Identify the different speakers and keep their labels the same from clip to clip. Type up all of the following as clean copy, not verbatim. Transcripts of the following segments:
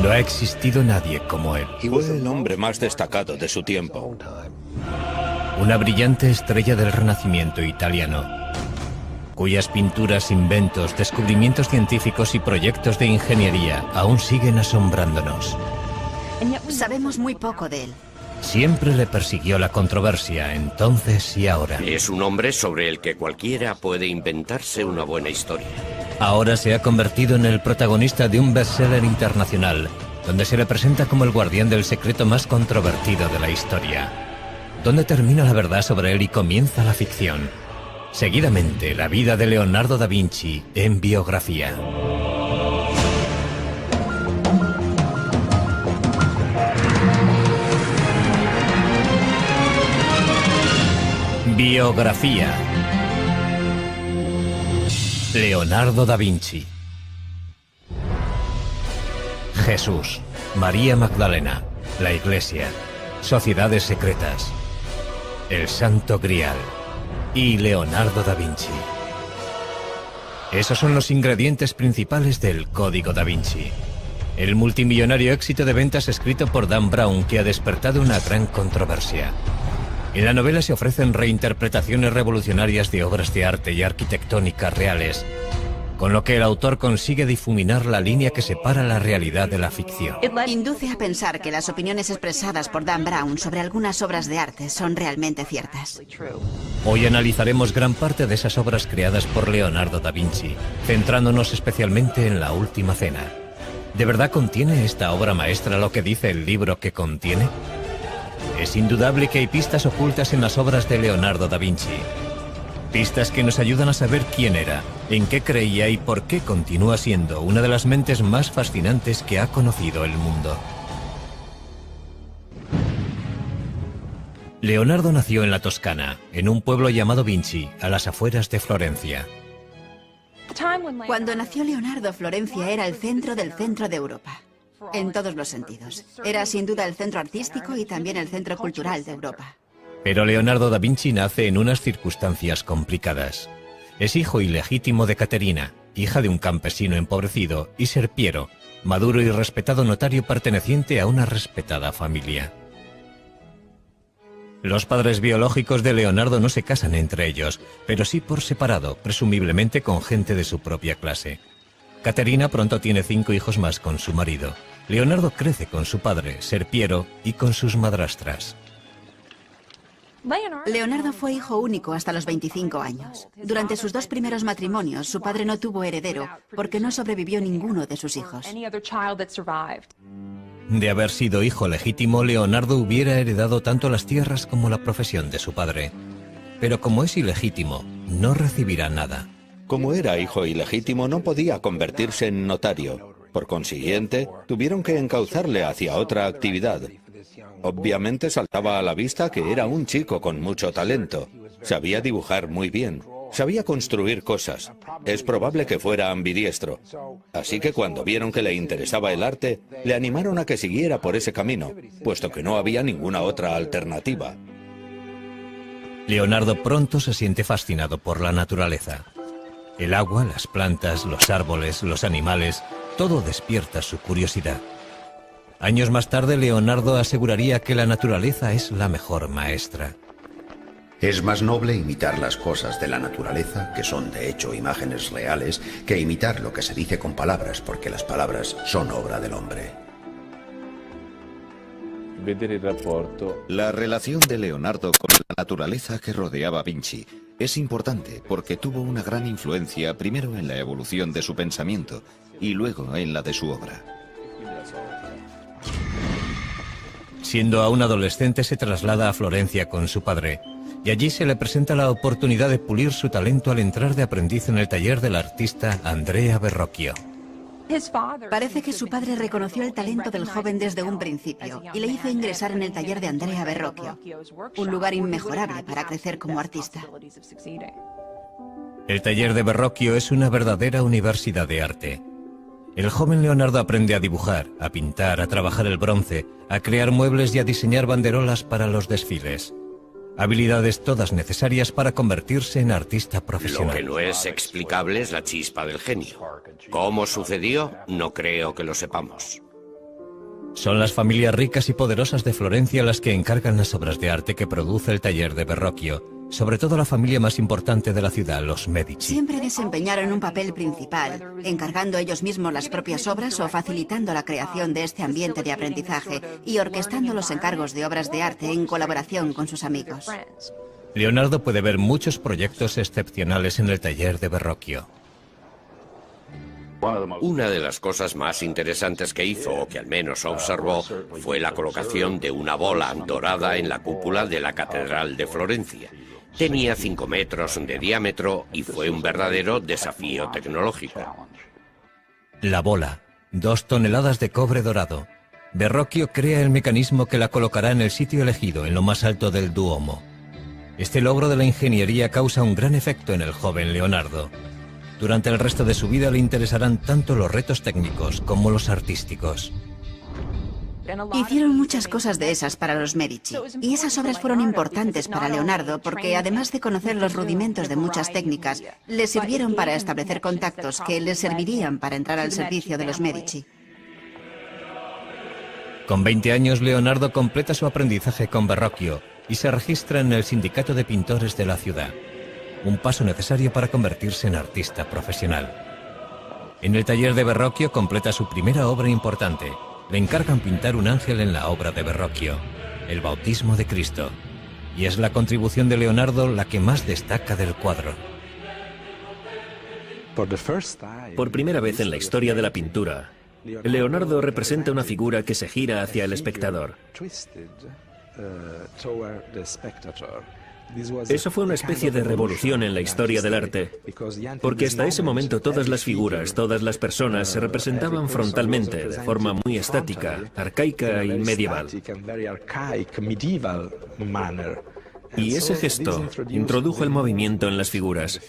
Speaker 1: No ha existido nadie como él.
Speaker 2: Fue el hombre más destacado de su tiempo.
Speaker 1: Una brillante estrella del Renacimiento italiano, cuyas pinturas, inventos, descubrimientos científicos y proyectos de ingeniería aún siguen asombrándonos.
Speaker 3: Sabemos muy poco de él.
Speaker 1: Siempre le persiguió la controversia, entonces y ahora.
Speaker 4: Es un hombre sobre el que cualquiera puede inventarse una buena historia.
Speaker 1: Ahora se ha convertido en el protagonista de un bestseller internacional, donde se le presenta como el guardián del secreto más controvertido de la historia. ¿Dónde termina la verdad sobre él y comienza la ficción? Seguidamente, la vida de Leonardo da Vinci en biografía. Biografía. Leonardo da Vinci. Jesús, María Magdalena, la Iglesia, sociedades secretas, el Santo Grial y Leonardo da Vinci. Esos son los ingredientes principales del Código da Vinci, el multimillonario éxito de ventas escrito por Dan Brown que ha despertado una gran controversia. En la novela se ofrecen reinterpretaciones revolucionarias de obras de arte y arquitectónica reales, con lo que el autor consigue difuminar la línea que separa la realidad de la ficción.
Speaker 3: Induce a pensar que las opiniones expresadas por Dan Brown sobre algunas obras de arte son realmente ciertas.
Speaker 1: Hoy analizaremos gran parte de esas obras creadas por Leonardo da Vinci, centrándonos especialmente en La Última Cena. ¿De verdad contiene esta obra maestra lo que dice el libro que contiene? Es indudable que hay pistas ocultas en las obras de Leonardo da Vinci. Pistas que nos ayudan a saber quién era, en qué creía y por qué continúa siendo una de las mentes más fascinantes que ha conocido el mundo. Leonardo nació en la Toscana, en un pueblo llamado Vinci, a las afueras de Florencia.
Speaker 3: Cuando nació Leonardo, Florencia era el centro del centro de Europa. En todos los sentidos. Era sin duda el centro artístico y también el centro cultural de Europa.
Speaker 1: Pero Leonardo da Vinci nace en unas circunstancias complicadas. Es hijo ilegítimo de Caterina, hija de un campesino empobrecido, y Serpiero, maduro y respetado notario perteneciente a una respetada familia. Los padres biológicos de Leonardo no se casan entre ellos, pero sí por separado, presumiblemente con gente de su propia clase. Caterina pronto tiene 5 hijos más con su marido. Leonardo crece con su padre, Serpiero, y con sus madrastras.
Speaker 3: Leonardo fue hijo único hasta los 25 años. Durante sus 2 primeros matrimonios, su padre no tuvo heredero porque no sobrevivió ninguno de sus hijos.
Speaker 1: De haber sido hijo legítimo, Leonardo hubiera heredado tanto las tierras como la profesión de su padre. Pero como es ilegítimo, no recibirá nada.
Speaker 2: Como era hijo ilegítimo, no podía convertirse en notario. Por consiguiente, tuvieron que encauzarle hacia otra actividad. Obviamente saltaba a la vista que era un chico con mucho talento. Sabía dibujar muy bien. Sabía construir cosas. Es probable que fuera ambidiestro. Así que cuando vieron que le interesaba el arte, le animaron a que siguiera por ese camino, puesto que no había ninguna otra alternativa.
Speaker 1: Leonardo pronto se siente fascinado por la naturaleza. El agua, las plantas, los árboles, los animales, todo despierta su curiosidad. Años más tarde, Leonardo aseguraría que la naturaleza es la mejor maestra.
Speaker 5: Es más noble imitar las cosas de la naturaleza, que son de hecho imágenes reales, que imitar lo que se dice con palabras, porque las palabras son obra del hombre.
Speaker 6: La relación de Leonardo con la naturaleza que rodeaba a Vinci es importante porque tuvo una gran influencia primero en la evolución de su pensamiento y luego en la de su obra.
Speaker 1: Siendo aún adolescente, se traslada a Florencia con su padre, y allí se le presenta la oportunidad de pulir su talento al entrar de aprendiz en el taller del artista Andrea Verrocchio.
Speaker 3: Parece que su padre reconoció el talento del joven desde un principio y le hizo ingresar en el taller de Andrea Verrocchio, un lugar inmejorable para crecer como artista.
Speaker 1: El taller de Verrocchio es una verdadera universidad de arte. El joven Leonardo aprende a dibujar, a pintar, a trabajar el bronce, a crear muebles y a diseñar banderolas para los desfiles. Habilidades todas necesarias para convertirse en artista profesional.
Speaker 4: Lo que no es explicable es la chispa del genio. ¿Cómo sucedió? No creo que lo sepamos.
Speaker 1: Son las familias ricas y poderosas de Florencia las que encargan las obras de arte que produce el taller de Verrocchio, sobre todo la familia más importante de la ciudad, los Medici.
Speaker 3: Siempre desempeñaron un papel principal, encargando ellos mismos las propias obras o facilitando la creación de este ambiente de aprendizaje y orquestando los encargos de obras de arte en colaboración con sus amigos.
Speaker 1: Leonardo puede ver muchos proyectos excepcionales en el taller de Verrocchio.
Speaker 4: Una de las cosas más interesantes que hizo, o que al menos observó, fue la colocación de una bola dorada en la cúpula de la Catedral de Florencia. Tenía 5 metros de diámetro y fue un verdadero desafío tecnológico.
Speaker 1: La bola, 2 toneladas de cobre dorado. Verrocchio crea el mecanismo que la colocará en el sitio elegido, en lo más alto del Duomo. Este logro de la ingeniería causa un gran efecto en el joven Leonardo. Durante el resto de su vida le interesarán tanto los retos técnicos como los artísticos.
Speaker 3: Hicieron muchas cosas de esas para los Medici, y esas obras fueron importantes para Leonardo porque, además de conocer los rudimentos de muchas técnicas, le sirvieron para establecer contactos que le servirían para entrar al servicio de los Medici.
Speaker 1: Con 20 años, Leonardo completa su aprendizaje con Verrocchio y se registra en el sindicato de pintores de la ciudad. Un paso necesario para convertirse en artista profesional. En el taller de Verrocchio completa su primera obra importante. Le encargan pintar un ángel en la obra de Verrocchio, el Bautismo de Cristo, y es la contribución de Leonardo la que más destaca del cuadro.
Speaker 7: Por primera vez en la historia de la pintura, Leonardo representa una figura que se gira hacia el espectador. Eso fue una especie de revolución en la historia del arte, porque hasta ese momento todas las figuras, todas las personas se representaban frontalmente, de forma muy estática, arcaica y medieval. Y ese gesto introdujo el movimiento en las figuras.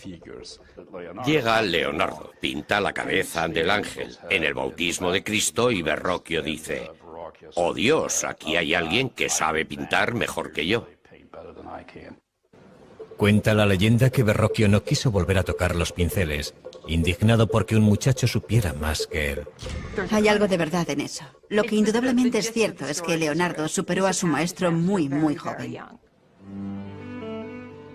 Speaker 4: Llega Leonardo, pinta la cabeza del ángel en el Bautismo de Cristo y Verrocchio dice: «Oh Dios, aquí hay alguien que sabe pintar mejor que yo».
Speaker 1: Cuenta la leyenda que Verrocchio no quiso volver a tocar los pinceles, indignado porque un muchacho supiera más que él.
Speaker 3: Hay algo de verdad en eso. Lo que indudablemente es cierto es que Leonardo superó a su maestro muy joven.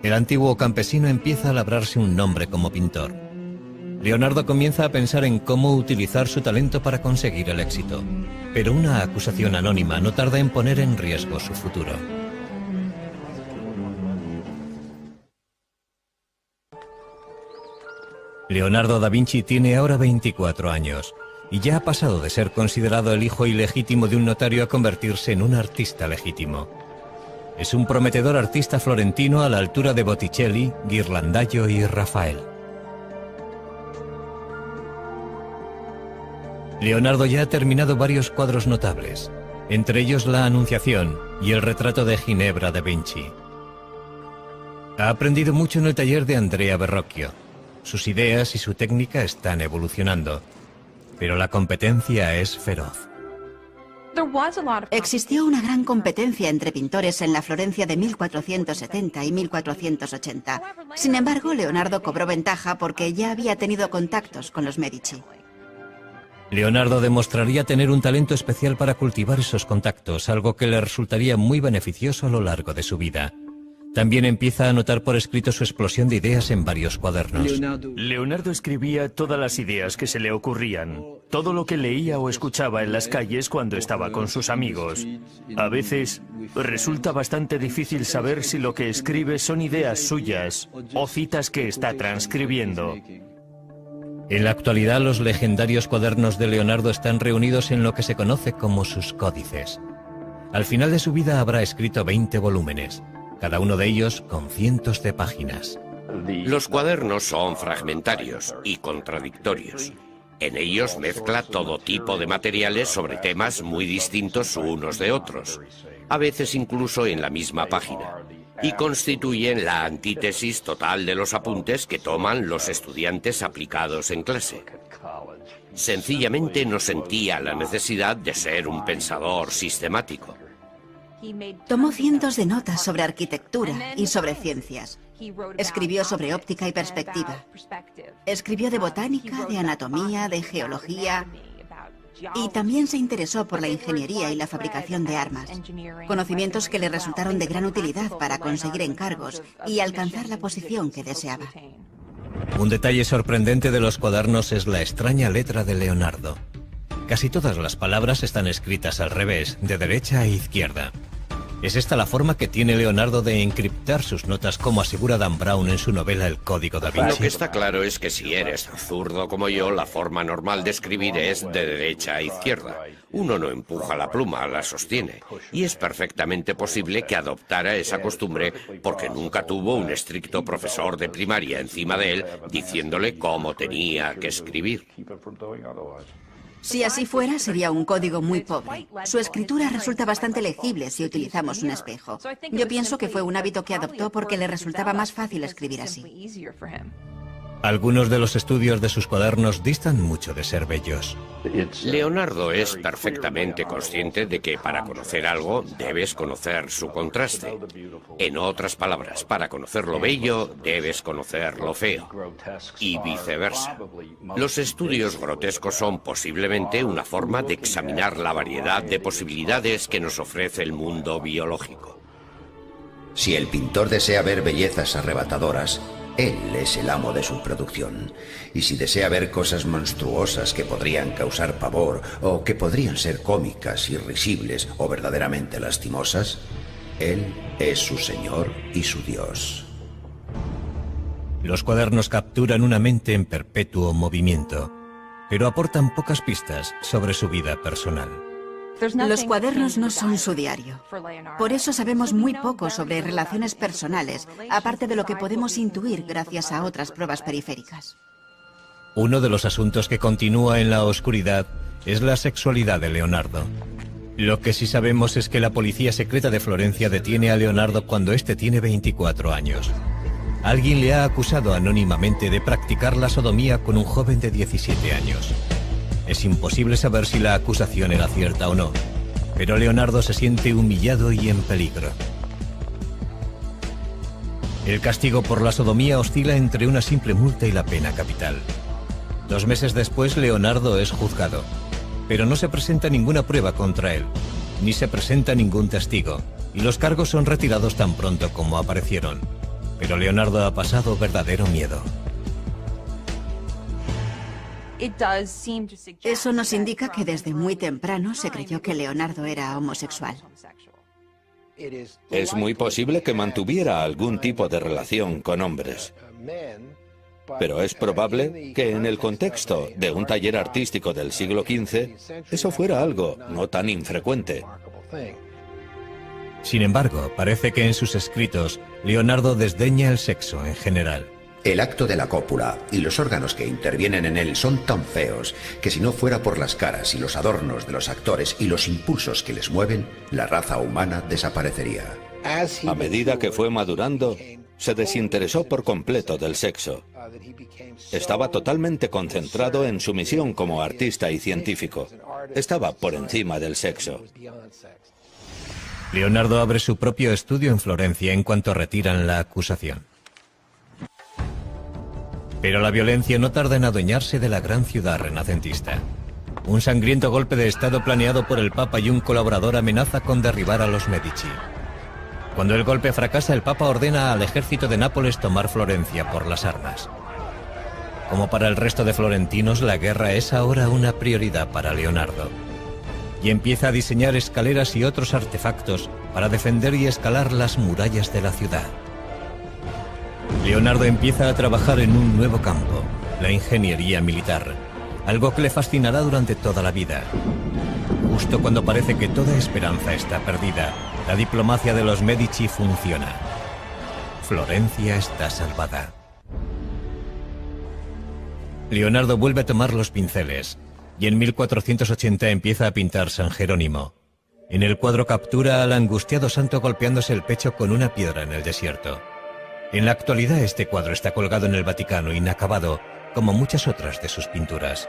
Speaker 1: El antiguo campesino empieza a labrarse un nombre como pintor. Leonardo comienza a pensar en cómo utilizar su talento para conseguir el éxito, pero una acusación anónima no tarda en poner en riesgo su futuro. Leonardo da Vinci tiene ahora 24 años y ya ha pasado de ser considerado el hijo ilegítimo de un notario a convertirse en un artista legítimo. Es un prometedor artista florentino a la altura de Botticelli, Ghirlandaio y Rafael. Leonardo ya ha terminado varios cuadros notables, entre ellos la Anunciación y el retrato de Ginebra da Vinci. Ha aprendido mucho en el taller de Andrea Verrocchio. Sus ideas y su técnica están evolucionando, pero la competencia es feroz.
Speaker 3: Existió una gran competencia entre pintores en la Florencia de 1470 y 1480. Sin embargo, Leonardo cobró ventaja porque ya había tenido contactos con los Medici.
Speaker 1: Leonardo demostraría tener un talento especial para cultivar esos contactos, algo que le resultaría muy beneficioso a lo largo de su vida. También empieza a anotar por escrito su explosión de ideas en varios cuadernos.
Speaker 8: Leonardo escribía todas las ideas que se le ocurrían, todo lo que leía o escuchaba en las calles cuando estaba con sus amigos. A veces resulta bastante difícil saber si lo que escribe son ideas suyas o citas que está transcribiendo.
Speaker 1: En la actualidad, los legendarios cuadernos de Leonardo están reunidos en lo que se conoce como sus códices. Al final de su vida habrá escrito 20 volúmenes. Cada uno de ellos con cientos de páginas.
Speaker 4: Los cuadernos son fragmentarios y contradictorios. En ellos mezcla todo tipo de materiales sobre temas muy distintos unos de otros, a veces incluso en la misma página, y constituyen la antítesis total de los apuntes que toman los estudiantes aplicados en clase. Sencillamente no sentía la necesidad de ser un pensador sistemático.
Speaker 3: Tomó cientos de notas sobre arquitectura y sobre ciencias. Escribió sobre óptica y perspectiva. Escribió de botánica, de anatomía, de geología. Y también se interesó por la ingeniería y la fabricación de armas, conocimientos que le resultaron de gran utilidad para conseguir encargos y alcanzar la posición que deseaba.
Speaker 1: Un detalle sorprendente de los cuadernos es la extraña letra de Leonardo. Casi todas las palabras están escritas al revés, de derecha a izquierda. ¿Es esta la forma que tiene Leonardo de encriptar sus notas, como asegura Dan Brown en su novela El Código da Vinci?
Speaker 4: Lo que está claro es que si eres zurdo como yo, la forma normal de escribir es de derecha a izquierda. Uno no empuja la pluma, la sostiene. Y es perfectamente posible que adoptara esa costumbre porque nunca tuvo un estricto profesor de primaria encima de él diciéndole cómo tenía que escribir.
Speaker 3: Si así fuera, sería un código muy pobre. Su escritura resulta bastante legible si utilizamos un espejo. Yo pienso que fue un hábito que adoptó porque le resultaba más fácil escribir así.
Speaker 1: Algunos de los estudios de sus cuadernos distan mucho de ser bellos.
Speaker 4: Leonardo es perfectamente consciente de que para conocer algo debes conocer su contraste. En otras palabras, para conocer lo bello debes conocer lo feo. Y viceversa. Los estudios grotescos son posiblemente una forma de examinar la variedad de posibilidades que nos ofrece el mundo biológico.
Speaker 5: Si el pintor desea ver bellezas arrebatadoras, él es el amo de su producción. Y si desea ver cosas monstruosas que podrían causar pavor o que podrían ser cómicas, irrisibles o verdaderamente lastimosas, él es su señor y su dios.
Speaker 1: Los cuadernos capturan una mente en perpetuo movimiento, pero aportan pocas pistas sobre su vida personal.
Speaker 3: Los cuadernos no son su diario. Por eso sabemos muy poco sobre relaciones personales, aparte de lo que podemos intuir gracias a otras pruebas periféricas.
Speaker 1: Uno de los asuntos que continúa en la oscuridad es la sexualidad de Leonardo. Lo que sí sabemos es que la policía secreta de Florencia detiene a Leonardo cuando éste tiene 24 años. Alguien le ha acusado anónimamente de practicar la sodomía con un joven de 17 años. Es imposible saber si la acusación era cierta o no, pero Leonardo se siente humillado y en peligro. El castigo por la sodomía oscila entre una simple multa y la pena capital. 2 meses después, Leonardo es juzgado, pero no se presenta ninguna prueba contra él, ni se presenta ningún testigo, y los cargos son retirados tan pronto como aparecieron. Pero Leonardo ha pasado verdadero miedo.
Speaker 3: Eso nos indica que desde muy temprano se creyó que Leonardo era homosexual.
Speaker 2: Es muy posible que mantuviera algún tipo de relación con hombres. Pero es probable que en el contexto de un taller artístico del siglo XV, eso fuera algo no tan infrecuente.
Speaker 1: Sin embargo, parece que en sus escritos, Leonardo desdeña el sexo en general.
Speaker 5: El acto de la cópula y los órganos que intervienen en él son tan feos que si no fuera por las caras y los adornos de los actores y los impulsos que les mueven, la raza humana desaparecería.
Speaker 2: A medida que fue madurando, se desinteresó por completo del sexo. Estaba totalmente concentrado en su misión como artista y científico. Estaba por encima del sexo.
Speaker 1: Leonardo abre su propio estudio en Florencia en cuanto retiran la acusación. Pero la violencia no tarda en adueñarse de la gran ciudad renacentista. Un sangriento golpe de estado planeado por el Papa y un colaborador amenaza con derribar a los Medici. Cuando el golpe fracasa, el Papa ordena al ejército de Nápoles tomar Florencia por las armas. Como para el resto de florentinos, la guerra es ahora una prioridad para Leonardo. Y empieza a diseñar escaleras y otros artefactos para defender y escalar las murallas de la ciudad. Leonardo empieza a trabajar en un nuevo campo, la ingeniería militar, algo que le fascinará durante toda la vida. Justo cuando parece que toda esperanza está perdida, la diplomacia de los Medici funciona. Florencia está salvada. Leonardo vuelve a tomar los pinceles, y en 1480 empieza a pintar San Jerónimo. En el cuadro captura al angustiado santo golpeándose el pecho con una piedra en el desierto. En la actualidad este cuadro está colgado en el Vaticano inacabado, como muchas otras de sus pinturas.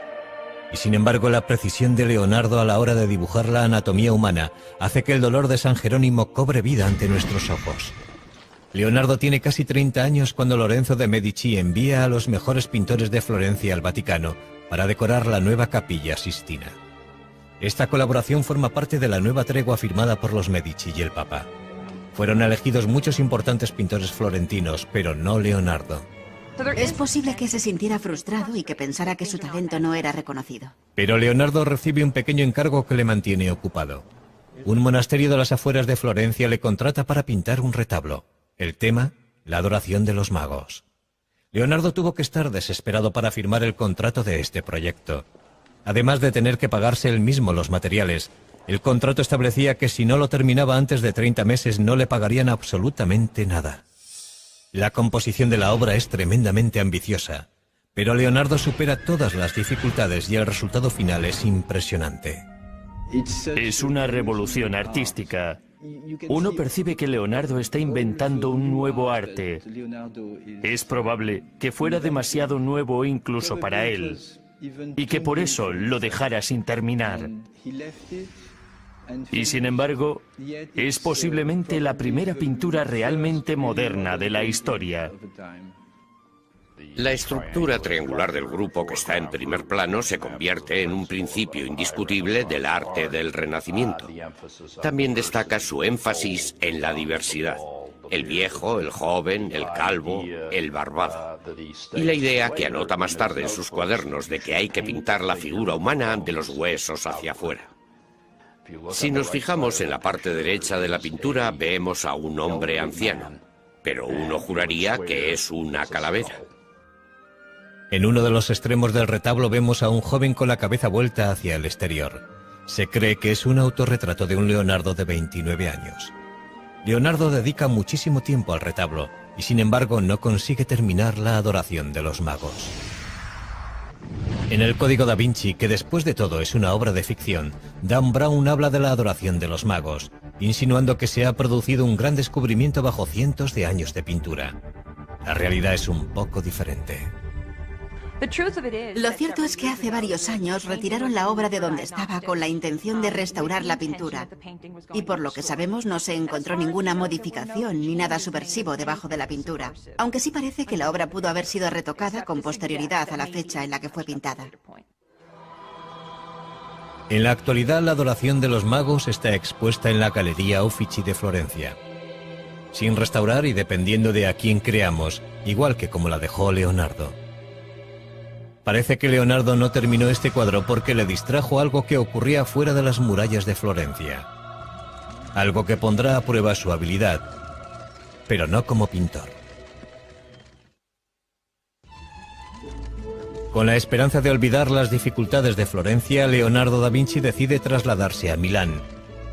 Speaker 1: Y sin embargo la precisión de Leonardo a la hora de dibujar la anatomía humana hace que el dolor de San Jerónimo cobre vida ante nuestros ojos. Leonardo tiene casi 30 años cuando Lorenzo de Medici envía a los mejores pintores de Florencia al Vaticano para decorar la nueva Capilla Sistina. Esta colaboración forma parte de la nueva tregua firmada por los Medici y el Papa. Fueron elegidos muchos importantes pintores florentinos, pero no Leonardo.
Speaker 3: Es posible que se sintiera frustrado y que pensara que su talento no era reconocido.
Speaker 1: Pero Leonardo recibe un pequeño encargo que le mantiene ocupado. Un monasterio de las afueras de Florencia le contrata para pintar un retablo. El tema, la adoración de los magos. Leonardo tuvo que estar desesperado para firmar el contrato de este proyecto. Además de tener que pagarse él mismo los materiales, el contrato establecía que si no lo terminaba antes de 30 meses no le pagarían absolutamente nada. La composición de la obra es tremendamente ambiciosa, pero Leonardo supera todas las dificultades y el resultado final es impresionante.
Speaker 8: Es una revolución artística. Uno percibe que Leonardo está inventando un nuevo arte. Es probable que fuera demasiado nuevo incluso para él, y que por eso lo dejara sin terminar. Y sin embargo, es posiblemente la primera pintura realmente moderna de la historia.
Speaker 4: La estructura triangular del grupo que está en primer plano se convierte en un principio indiscutible del arte del Renacimiento. También destaca su énfasis en la diversidad. El viejo, el joven, el calvo, el barbado. Y la idea que anota más tarde en sus cuadernos de que hay que pintar la figura humana de los huesos hacia afuera. Si nos fijamos en la parte derecha de la pintura, vemos a un hombre anciano, pero uno juraría que es una calavera.
Speaker 1: En uno de los extremos del retablo vemos a un joven con la cabeza vuelta hacia el exterior. Se cree que es un autorretrato de un Leonardo de 29 años. Leonardo dedica muchísimo tiempo al retablo y sin embargo no consigue terminar la adoración de los magos. En el Código da Vinci, que después de todo es una obra de ficción, Dan Brown habla de la adoración de los magos, insinuando que se ha producido un gran descubrimiento bajo cientos de años de pintura. La realidad es un poco diferente.
Speaker 3: Lo cierto es que hace varios años retiraron la obra de donde estaba con la intención de restaurar la pintura. Y por lo que sabemos no se encontró ninguna modificación ni nada subversivo debajo de la pintura. Aunque sí parece que la obra pudo haber sido retocada con posterioridad a la fecha en la que fue pintada.
Speaker 1: En la actualidad la adoración de los magos está expuesta en la Galería Uffizi de Florencia. Sin restaurar y dependiendo de a quién creamos, igual que como la dejó Leonardo. Parece que Leonardo no terminó este cuadro porque le distrajo algo que ocurría fuera de las murallas de Florencia. Algo que pondrá a prueba su habilidad, pero no como pintor. Con la esperanza de olvidar las dificultades de Florencia, Leonardo da Vinci decide trasladarse a Milán.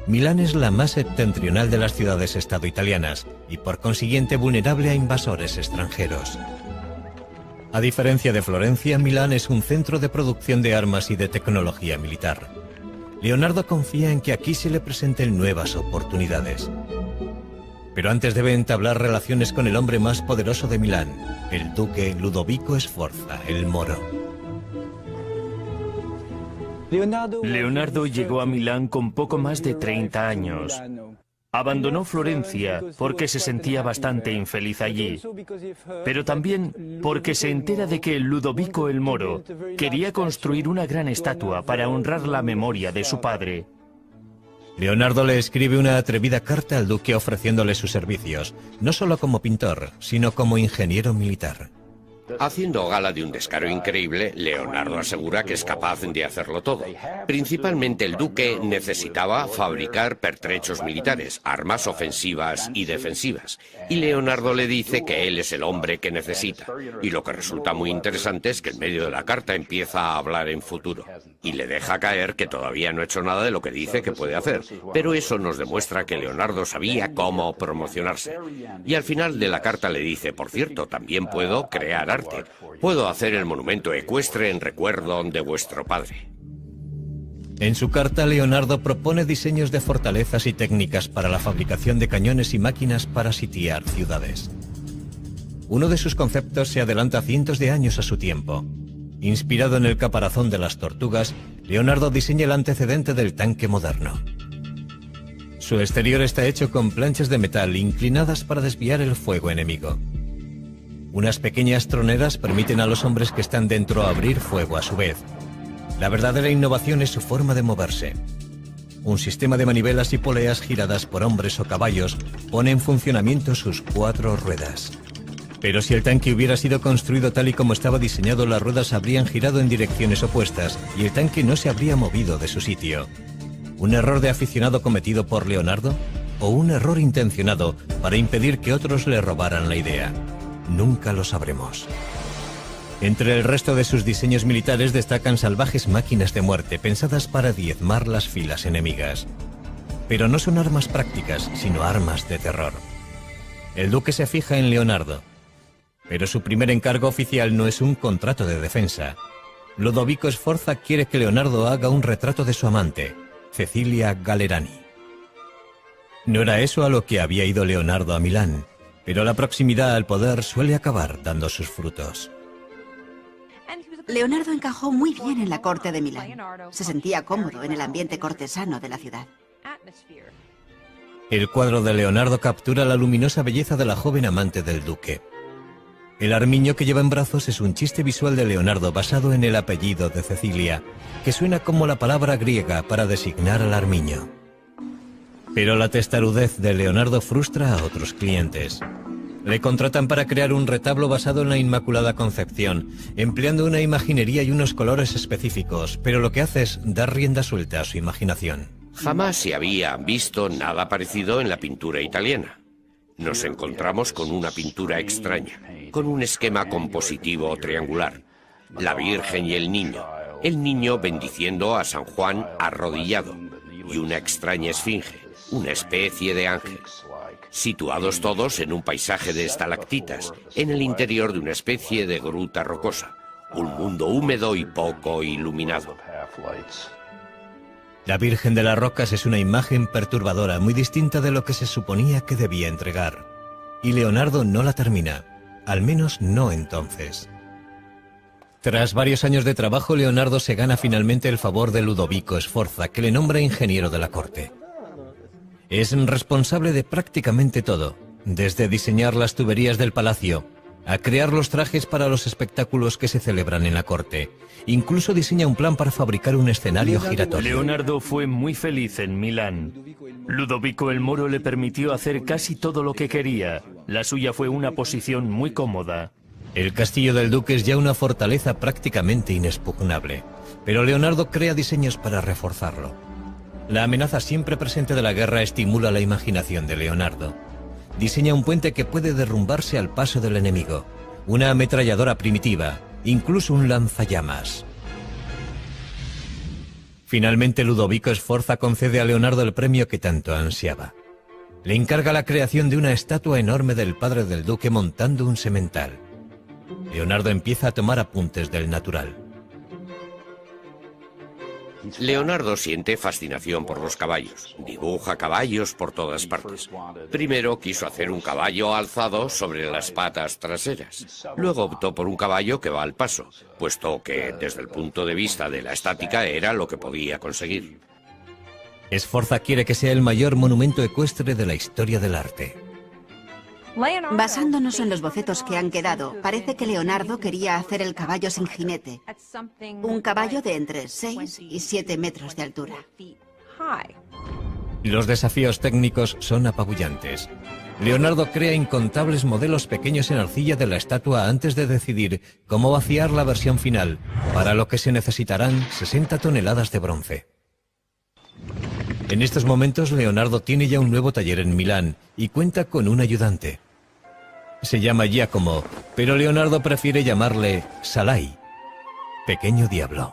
Speaker 1: Milán es la más septentrional de las ciudades-estado italianas y por consiguiente vulnerable a invasores extranjeros. A diferencia de Florencia, Milán es un centro de producción de armas y de tecnología militar. Leonardo confía en que aquí se le presenten nuevas oportunidades. Pero antes debe entablar relaciones con el hombre más poderoso de Milán, el duque Ludovico Sforza, el Moro.
Speaker 8: Leonardo llegó a Milán con poco más de 30 años. Abandonó Florencia porque se sentía bastante infeliz allí, pero también porque se entera de que Ludovico el Moro quería construir una gran estatua para honrar la memoria de su padre.
Speaker 1: Leonardo le escribe una atrevida carta al duque ofreciéndole sus servicios, no solo como pintor, sino como ingeniero militar.
Speaker 4: Haciendo gala de un descaro increíble, Leonardo asegura que es capaz de hacerlo todo. Principalmente el duque necesitaba fabricar pertrechos militares, armas ofensivas y defensivas. Y Leonardo le dice que él es el hombre que necesita. Y lo que resulta muy interesante es que en medio de la carta empieza a hablar en futuro. Y le deja caer que todavía no ha hecho nada de lo que dice que puede hacer. Pero eso nos demuestra que Leonardo sabía cómo promocionarse. Y al final de la carta le dice, por cierto, también puedo crear arte. Puedo hacer el monumento ecuestre en recuerdo de vuestro padre.
Speaker 1: En su carta, Leonardo propone diseños de fortalezas y técnicas para la fabricación de cañones y máquinas para sitiar ciudades. Uno de sus conceptos se adelanta cientos de años a su tiempo. Inspirado en el caparazón de las tortugas, Leonardo diseña el antecedente del tanque moderno. Su exterior está hecho con planchas de metal inclinadas para desviar el fuego enemigo. Unas pequeñas troneras permiten a los hombres que están dentro abrir fuego a su vez. La verdadera innovación es su forma de moverse. Un sistema de manivelas y poleas giradas por hombres o caballos pone en funcionamiento sus 4 ruedas. Pero si el tanque hubiera sido construido tal y como estaba diseñado, las ruedas habrían girado en direcciones opuestas y el tanque no se habría movido de su sitio. ¿Un error de aficionado cometido por Leonardo? ¿O un error intencionado para impedir que otros le robaran la idea? Nunca lo sabremos. Entre el resto de sus diseños militares destacan salvajes máquinas de muerte pensadas para diezmar las filas enemigas. Pero no son armas prácticas, sino armas de terror. El duque se fija en Leonardo, pero su primer encargo oficial no es un contrato de defensa. Ludovico Sforza quiere que Leonardo haga un retrato de su amante, Cecilia Gallerani. No era eso a lo que había ido Leonardo a Milán, pero la proximidad al poder suele acabar dando sus frutos.
Speaker 3: Leonardo encajó muy bien en la corte de Milán. Se sentía cómodo en el ambiente cortesano de la ciudad.
Speaker 1: El cuadro de Leonardo captura la luminosa belleza de la joven amante del duque. El armiño que lleva en brazos es un chiste visual de Leonardo basado en el apellido de Cecilia, que suena como la palabra griega para designar al armiño. Pero la testarudez de Leonardo frustra a otros clientes. Le contratan para crear un retablo basado en la Inmaculada Concepción, empleando una imaginería y unos colores específicos, pero lo que hace es dar rienda suelta a su imaginación.
Speaker 4: Jamás se había visto nada parecido en la pintura italiana. Nos encontramos con una pintura extraña, con un esquema compositivo triangular. La Virgen y el niño bendiciendo a San Juan arrodillado, y una extraña esfinge, una especie de ángel. Situados todos en un paisaje de estalactitas, en el interior de una especie de gruta rocosa, un mundo húmedo y poco iluminado.
Speaker 1: La Virgen de las Rocas es una imagen perturbadora, muy distinta de lo que se suponía que debía entregar. Y Leonardo no la termina, al menos no entonces. Tras varios años de trabajo, Leonardo se gana finalmente el favor de Ludovico Sforza, que le nombra ingeniero de la corte. Es responsable de prácticamente todo, desde diseñar las tuberías del palacio, a crear los trajes para los espectáculos que se celebran en la corte. Incluso diseña un plan para fabricar un escenario giratorio.
Speaker 8: Leonardo fue muy feliz en Milán. Ludovico el Moro le permitió hacer casi todo lo que quería. La suya fue una posición muy cómoda.
Speaker 1: El castillo del duque es ya una fortaleza prácticamente inexpugnable, pero Leonardo crea diseños para reforzarlo. La amenaza siempre presente de la guerra estimula la imaginación de Leonardo. Diseña un puente que puede derrumbarse al paso del enemigo, una ametralladora primitiva, incluso un lanzallamas. Finalmente Ludovico Sforza concede a Leonardo el premio que tanto ansiaba. Le encarga la creación de una estatua enorme del padre del duque montando un semental. Leonardo empieza a tomar apuntes del natural.
Speaker 4: Leonardo siente fascinación por los caballos. Dibuja caballos por todas partes. Primero quiso hacer un caballo alzado sobre las patas traseras. Luego optó por un caballo que va al paso, puesto que desde el punto de vista de la estática era lo que podía conseguir.
Speaker 1: Sforza quiere que sea el mayor monumento ecuestre de la historia del arte.
Speaker 3: Basándonos en los bocetos que han quedado, parece que Leonardo quería hacer el caballo sin jinete. Un caballo de entre 6 y 7 metros de altura.
Speaker 1: Los desafíos técnicos son apabullantes. Leonardo crea incontables modelos pequeños en arcilla de la estatua antes de decidir cómo vaciar la versión final, para lo que se necesitarán 60 toneladas de bronce. En estos momentos Leonardo tiene ya un nuevo taller en Milán y cuenta con un ayudante. Se llama Giacomo, pero Leonardo prefiere llamarle Salai, pequeño diablo.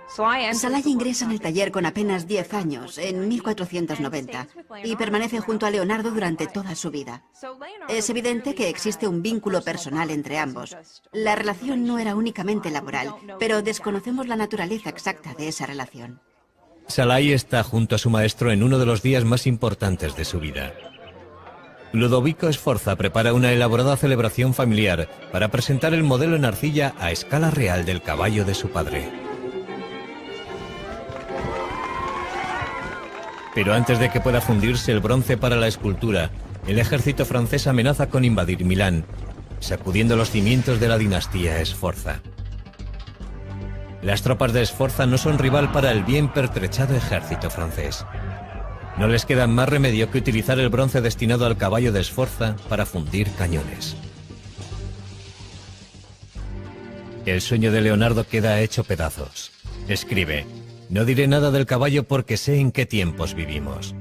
Speaker 3: Salai ingresa en el taller con apenas 10 años, en 1490, y permanece junto a Leonardo durante toda su vida. Es evidente que existe un vínculo personal entre ambos. La relación no era únicamente laboral, pero desconocemos la naturaleza exacta de esa relación.
Speaker 1: Salai está junto a su maestro en uno de los días más importantes de su vida. Ludovico Sforza prepara una elaborada celebración familiar para presentar el modelo en arcilla a escala real del caballo de su padre. Pero antes de que pueda fundirse el bronce para la escultura, el ejército francés amenaza con invadir Milán, sacudiendo los cimientos de la dinastía Sforza. Las tropas de Sforza no son rival para el bien pertrechado ejército francés. No les queda más remedio que utilizar el bronce destinado al caballo de Sforza para fundir cañones. El sueño de Leonardo queda hecho pedazos. Escribe: no diré nada del caballo porque sé en qué tiempos vivimos.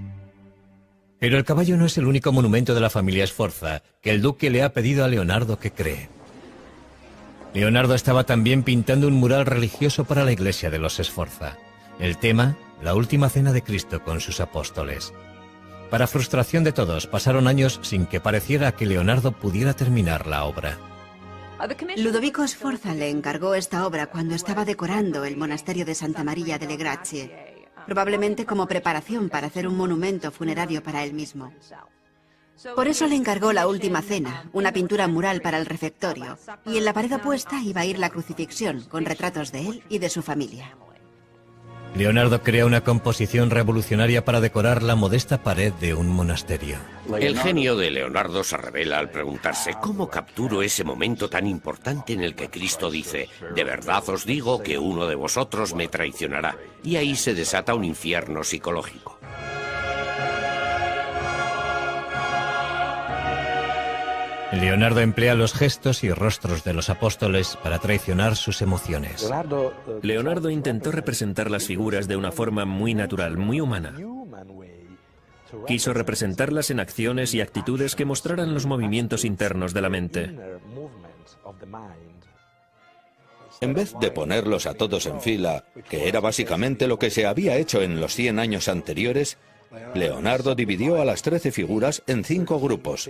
Speaker 1: Pero el caballo no es el único monumento de la familia Sforza que el duque le ha pedido a Leonardo que cree. Leonardo estaba también pintando un mural religioso para la iglesia de los Sforza. El tema, la última cena de Cristo con sus apóstoles. Para frustración de todos, pasaron años sin que pareciera que Leonardo pudiera terminar la obra.
Speaker 3: Ludovico Sforza le encargó esta obra cuando estaba decorando el monasterio de Santa María delle Grazie, probablemente como preparación para hacer un monumento funerario para él mismo. Por eso le encargó la última cena, una pintura mural para el refectorio, y en la pared opuesta iba a ir la crucifixión, con retratos de él y de su familia.
Speaker 1: Leonardo crea una composición revolucionaria para decorar la modesta pared de un monasterio.
Speaker 4: El genio de Leonardo se revela al preguntarse cómo capturo ese momento tan importante en el que Cristo dice: de verdad os digo que uno de vosotros me traicionará. Y ahí se desata un infierno psicológico.
Speaker 1: Leonardo emplea los gestos y rostros de los apóstoles para traicionar sus emociones.
Speaker 7: Leonardo intentó representar las figuras de una forma muy natural, muy humana. Quiso representarlas en acciones y actitudes que mostraran los movimientos internos de la mente.
Speaker 2: En vez de ponerlos a todos en fila, que era básicamente lo que se había hecho en los 100 años anteriores, Leonardo dividió a las 13 figuras en 5 grupos.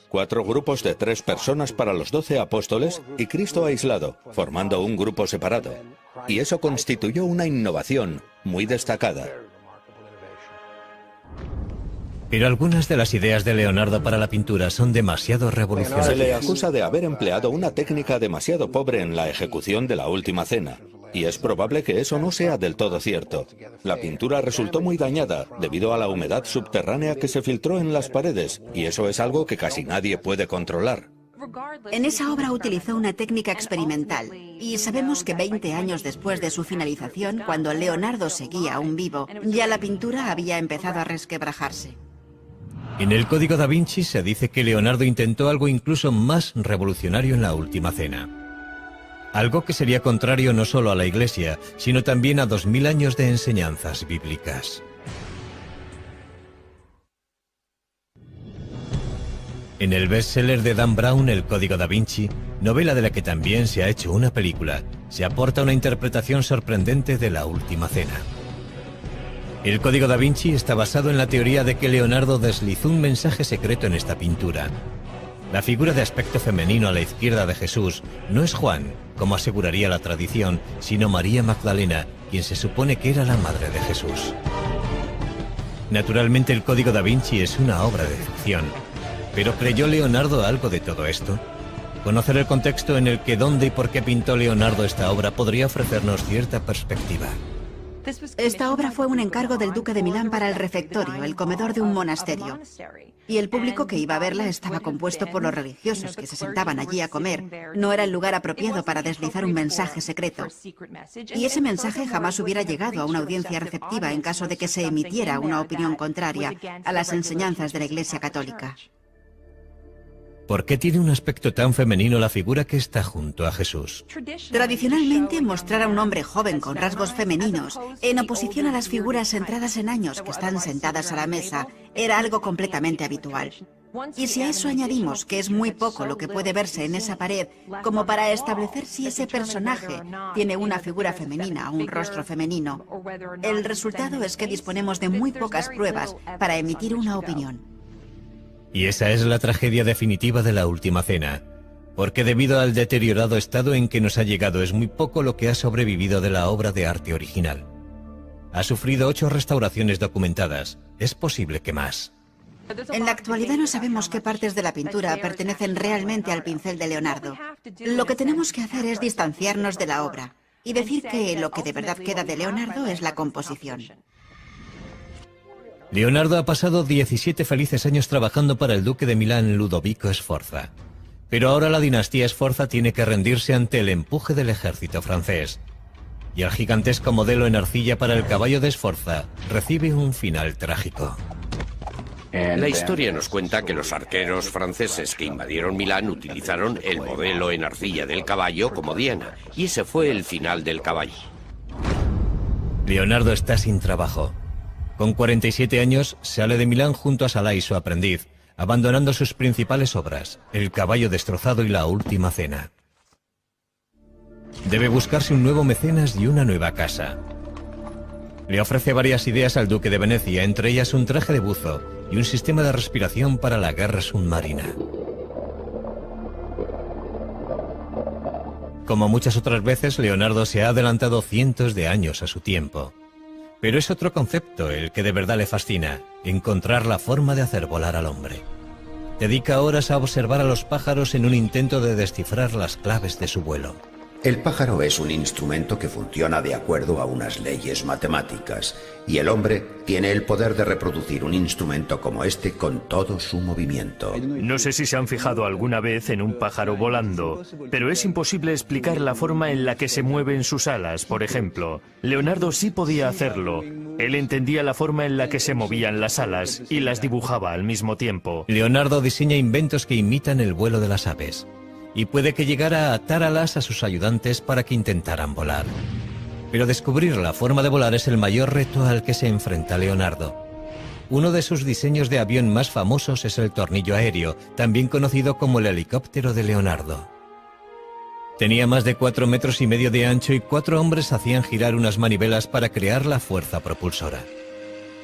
Speaker 2: 4 grupos de 3 personas para los 12 apóstoles y Cristo aislado, formando un grupo separado. Y eso constituyó una innovación muy destacada.
Speaker 1: Pero algunas de las ideas de Leonardo para la pintura son demasiado
Speaker 2: Se le
Speaker 1: revolucionarias.
Speaker 2: acusa de haber empleado una técnica demasiado pobre en la ejecución de la última cena. Y es probable que eso no sea del todo cierto. La pintura resultó muy dañada debido a la humedad subterránea que se filtró en las paredes, y eso es algo que casi nadie puede controlar.
Speaker 3: En esa obra utilizó una técnica experimental, y sabemos que 20 años después de su finalización, cuando Leonardo seguía aún vivo, ya la pintura había empezado a resquebrajarse.
Speaker 1: En el Código da Vinci se dice que Leonardo intentó algo incluso más revolucionario en la última cena. Algo que sería contrario no solo a la Iglesia, sino también a 2000 años de enseñanzas bíblicas. En el bestseller de Dan Brown, El Código da Vinci, novela de la que también se ha hecho una película, se aporta una interpretación sorprendente de la última cena. El Código da Vinci está basado en la teoría de que Leonardo deslizó un mensaje secreto en esta pintura. La figura de aspecto femenino a la izquierda de Jesús no es Juan, como aseguraría la tradición, sino María Magdalena, quien se supone que era la madre de Jesús. Naturalmente, el Código da Vinci es una obra de ficción. ¿Pero creyó Leonardo algo de todo esto? Conocer el contexto en el que, dónde y por qué pintó Leonardo esta obra podría ofrecernos cierta perspectiva.
Speaker 3: Esta obra fue un encargo del duque de Milán para el refectorio, el comedor de un monasterio. Y el público que iba a verla estaba compuesto por los religiosos que se sentaban allí a comer. No era el lugar apropiado para deslizar un mensaje secreto. Y ese mensaje jamás hubiera llegado a una audiencia receptiva en caso de que se emitiera una opinión contraria a las enseñanzas de la Iglesia Católica.
Speaker 1: ¿Por qué tiene un aspecto tan femenino la figura que está junto a Jesús?
Speaker 3: Tradicionalmente, mostrar a un hombre joven con rasgos femeninos, en oposición a las figuras centradas en años que están sentadas a la mesa, era algo completamente habitual. Y si a eso añadimos que es muy poco lo que puede verse en esa pared, como para establecer si ese personaje tiene una figura femenina o un rostro femenino, el resultado es que disponemos de muy pocas pruebas para emitir una opinión.
Speaker 1: Y esa es la tragedia definitiva de la última cena, porque debido al deteriorado estado en que nos ha llegado es muy poco lo que ha sobrevivido de la obra de arte original. Ha sufrido 8 restauraciones documentadas, es posible que más.
Speaker 3: En la actualidad no sabemos qué partes de la pintura pertenecen realmente al pincel de Leonardo. Lo que tenemos que hacer es distanciarnos de la obra y decir que lo que de verdad queda de Leonardo es la composición.
Speaker 1: Leonardo ha pasado 17 felices años trabajando para el duque de Milán, Ludovico Sforza. Pero ahora la dinastía Sforza tiene que rendirse ante el empuje del ejército francés. y el gigantesco modelo en arcilla para el caballo de Sforza recibe un final trágico.
Speaker 4: La historia nos cuenta que los arqueros franceses que invadieron Milán utilizaron el modelo en arcilla del caballo como diana, y ese fue el final del caballo.
Speaker 1: Leonardo está sin trabajo. Con 47 años sale de Milán junto a Salai, su aprendiz, abandonando sus principales obras, El caballo destrozado y La última cena. Debe buscarse un nuevo mecenas y una nueva casa. Le ofrece varias ideas al duque de Venecia, entre ellas un traje de buzo y un sistema de respiración para la guerra submarina. Como muchas otras veces, Leonardo se ha adelantado cientos de años a su tiempo. Pero es otro concepto el que de verdad le fascina: encontrar la forma de hacer volar al hombre. Dedica horas a observar a los pájaros en un intento de descifrar las claves de su vuelo.
Speaker 5: El pájaro es un instrumento que funciona de acuerdo a unas leyes matemáticas, y el hombre tiene el poder de reproducir un instrumento como este con todo su movimiento.
Speaker 8: No sé si se han fijado alguna vez en un pájaro volando, pero es imposible explicar la forma en la que se mueven sus alas, por ejemplo. Leonardo sí podía hacerlo. Él entendía la forma en la que se movían las alas y las dibujaba al mismo tiempo.
Speaker 1: Leonardo diseña inventos que imitan el vuelo de las aves, y puede que llegara a atar alas a sus ayudantes para que intentaran volar. Pero descubrir la forma de volar es el mayor reto al que se enfrenta Leonardo. Uno de sus diseños de avión más famosos es el tornillo aéreo, también conocido como el helicóptero de Leonardo. Tenía más de 4,5 metros de ancho y 4 hombres hacían girar unas manivelas para crear la fuerza propulsora.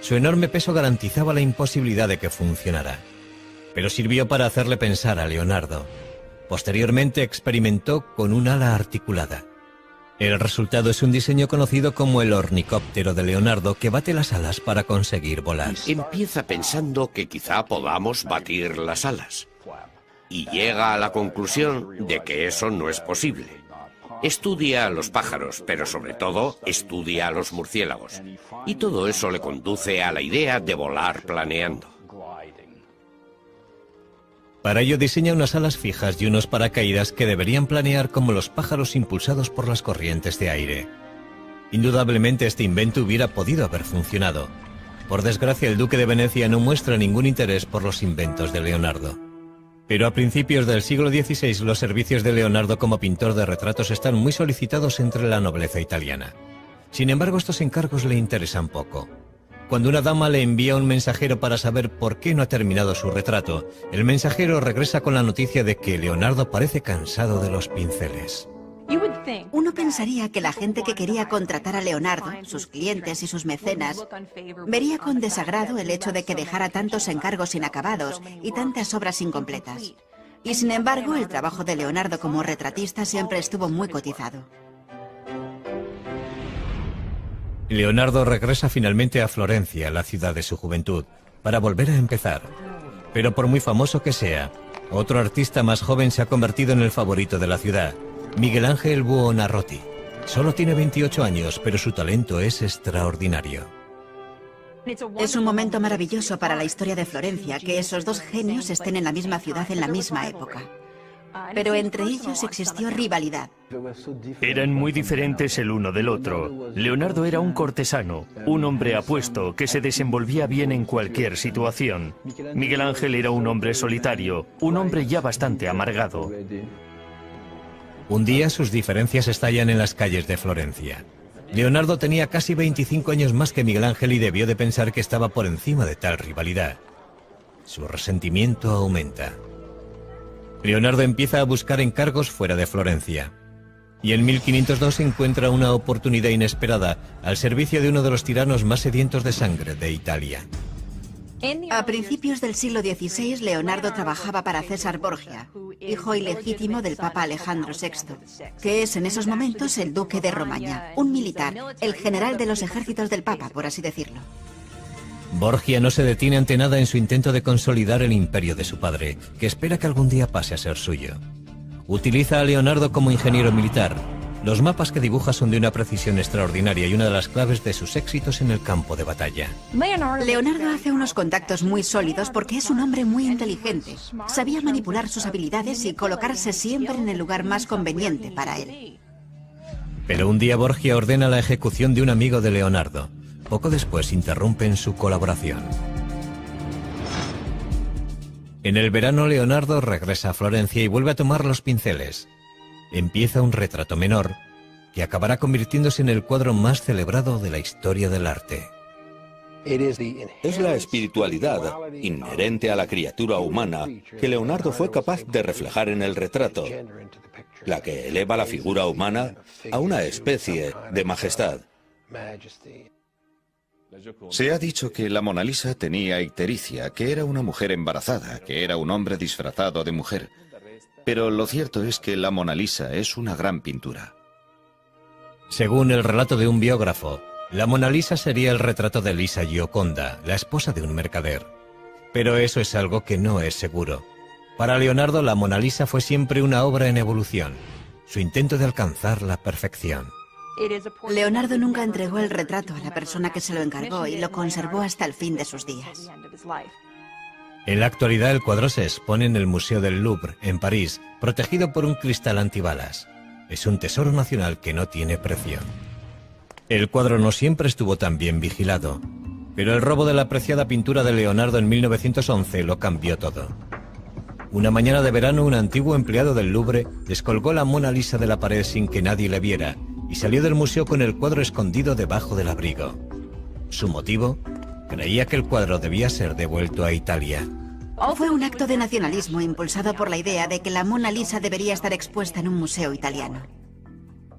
Speaker 1: Su enorme peso garantizaba la imposibilidad de que funcionara, pero sirvió para hacerle pensar a Leonardo. Posteriormente experimentó con un ala articulada. El resultado es un diseño conocido como el ornicóptero de Leonardo, que bate las alas para conseguir volar.
Speaker 4: Empieza pensando que quizá podamos batir las alas, y llega a la conclusión de que eso no es posible. Estudia a los pájaros, pero sobre todo estudia a los murciélagos, y todo eso le conduce a la idea de volar planeando.
Speaker 1: Para ello diseña unas alas fijas y unos paracaídas que deberían planear como los pájaros impulsados por las corrientes de aire. Indudablemente este invento hubiera podido haber funcionado. Por desgracia, el duque de Venecia no muestra ningún interés por los inventos de Leonardo. Pero a principios del siglo XVI los servicios de Leonardo como pintor de retratos están muy solicitados entre la nobleza italiana. Sin embargo, estos encargos le interesan poco. Cuando una dama le envía un mensajero para saber por qué no ha terminado su retrato, el mensajero regresa con la noticia de que Leonardo parece cansado de los pinceles.
Speaker 3: Uno pensaría que la gente que quería contratar a Leonardo, sus clientes y sus mecenas, vería con desagrado el hecho de que dejara tantos encargos inacabados y tantas obras incompletas. Y sin embargo, el trabajo de Leonardo como retratista siempre estuvo muy cotizado.
Speaker 1: Leonardo regresa finalmente a Florencia, la ciudad de su juventud, para volver a empezar. Pero por muy famoso que sea, otro artista más joven se ha convertido en el favorito de la ciudad, Miguel Ángel Buonarroti. Solo tiene 28 años, pero su talento es extraordinario.
Speaker 3: Es un momento maravilloso para la historia de Florencia que esos dos genios estén en la misma ciudad en la misma época. Pero entre ellos existió rivalidad.
Speaker 8: Eran muy diferentes el uno del otro. Leonardo era un cortesano, un hombre apuesto que se desenvolvía bien en cualquier situación. Miguel Ángel era un hombre solitario, un hombre ya bastante amargado.
Speaker 1: Un día sus diferencias estallan en las calles de Florencia. Leonardo tenía casi 25 años más que Miguel Ángel y debió de pensar que estaba por encima de tal rivalidad. Su resentimiento aumenta. Leonardo empieza a buscar encargos fuera de Florencia. Y en 1502 encuentra una oportunidad inesperada al servicio de uno de los tiranos más sedientos de sangre de Italia.
Speaker 3: A principios del siglo XVI, Leonardo trabajaba para César Borgia, hijo ilegítimo del Papa Alejandro VI, que es en esos momentos el duque de Romaña, un militar, el general de los ejércitos del Papa, por así decirlo.
Speaker 1: Borgia no se detiene ante nada en su intento de consolidar el imperio de su padre, que espera que algún día pase a ser suyo. Utiliza a Leonardo como ingeniero militar. Los mapas que dibuja son de una precisión extraordinaria y una de las claves de sus éxitos en el campo de batalla.
Speaker 3: Leonardo hace unos contactos muy sólidos porque es un hombre muy inteligente. Sabía manipular sus habilidades y colocarse siempre en el lugar más conveniente para él.
Speaker 1: Pero un día Borgia ordena la ejecución de un amigo de Leonardo. Poco después interrumpen su colaboración. En el verano Leonardo regresa a Florencia y vuelve a tomar los pinceles. Empieza un retrato menor que acabará convirtiéndose en el cuadro más celebrado de la historia del arte.
Speaker 2: Es la espiritualidad inherente a la criatura humana que Leonardo fue capaz de reflejar en el retrato, la que eleva la figura humana a una especie de majestad.
Speaker 6: Se ha dicho que la Mona Lisa tenía ictericia, que era una mujer embarazada, que era un hombre disfrazado de mujer. Pero lo cierto es que la Mona Lisa es una gran pintura.
Speaker 1: Según el relato de un biógrafo, la Mona Lisa sería el retrato de Lisa Gioconda, la esposa de un mercader. Pero eso es algo que no es seguro. Para Leonardo, la Mona Lisa fue siempre una obra en evolución, su intento de alcanzar la perfección.
Speaker 3: Leonardo nunca entregó el retrato a la persona que se lo encargó y lo conservó hasta el fin de sus días.
Speaker 1: En la actualidad el cuadro se expone en el Museo del Louvre, en París, protegido por un cristal antibalas. Es un tesoro nacional que no tiene precio. El cuadro no siempre estuvo tan bien vigilado, pero el robo de la apreciada pintura de Leonardo en 1911 lo cambió todo. Una mañana de verano, un antiguo empleado del Louvre descolgó la Mona Lisa de la pared sin que nadie le viera y salió del museo con el cuadro escondido debajo del abrigo. ¿Su motivo? Creía que el cuadro debía ser devuelto a Italia.
Speaker 3: Fue un acto de nacionalismo impulsado por la idea de que la Mona Lisa debería estar expuesta en un museo italiano.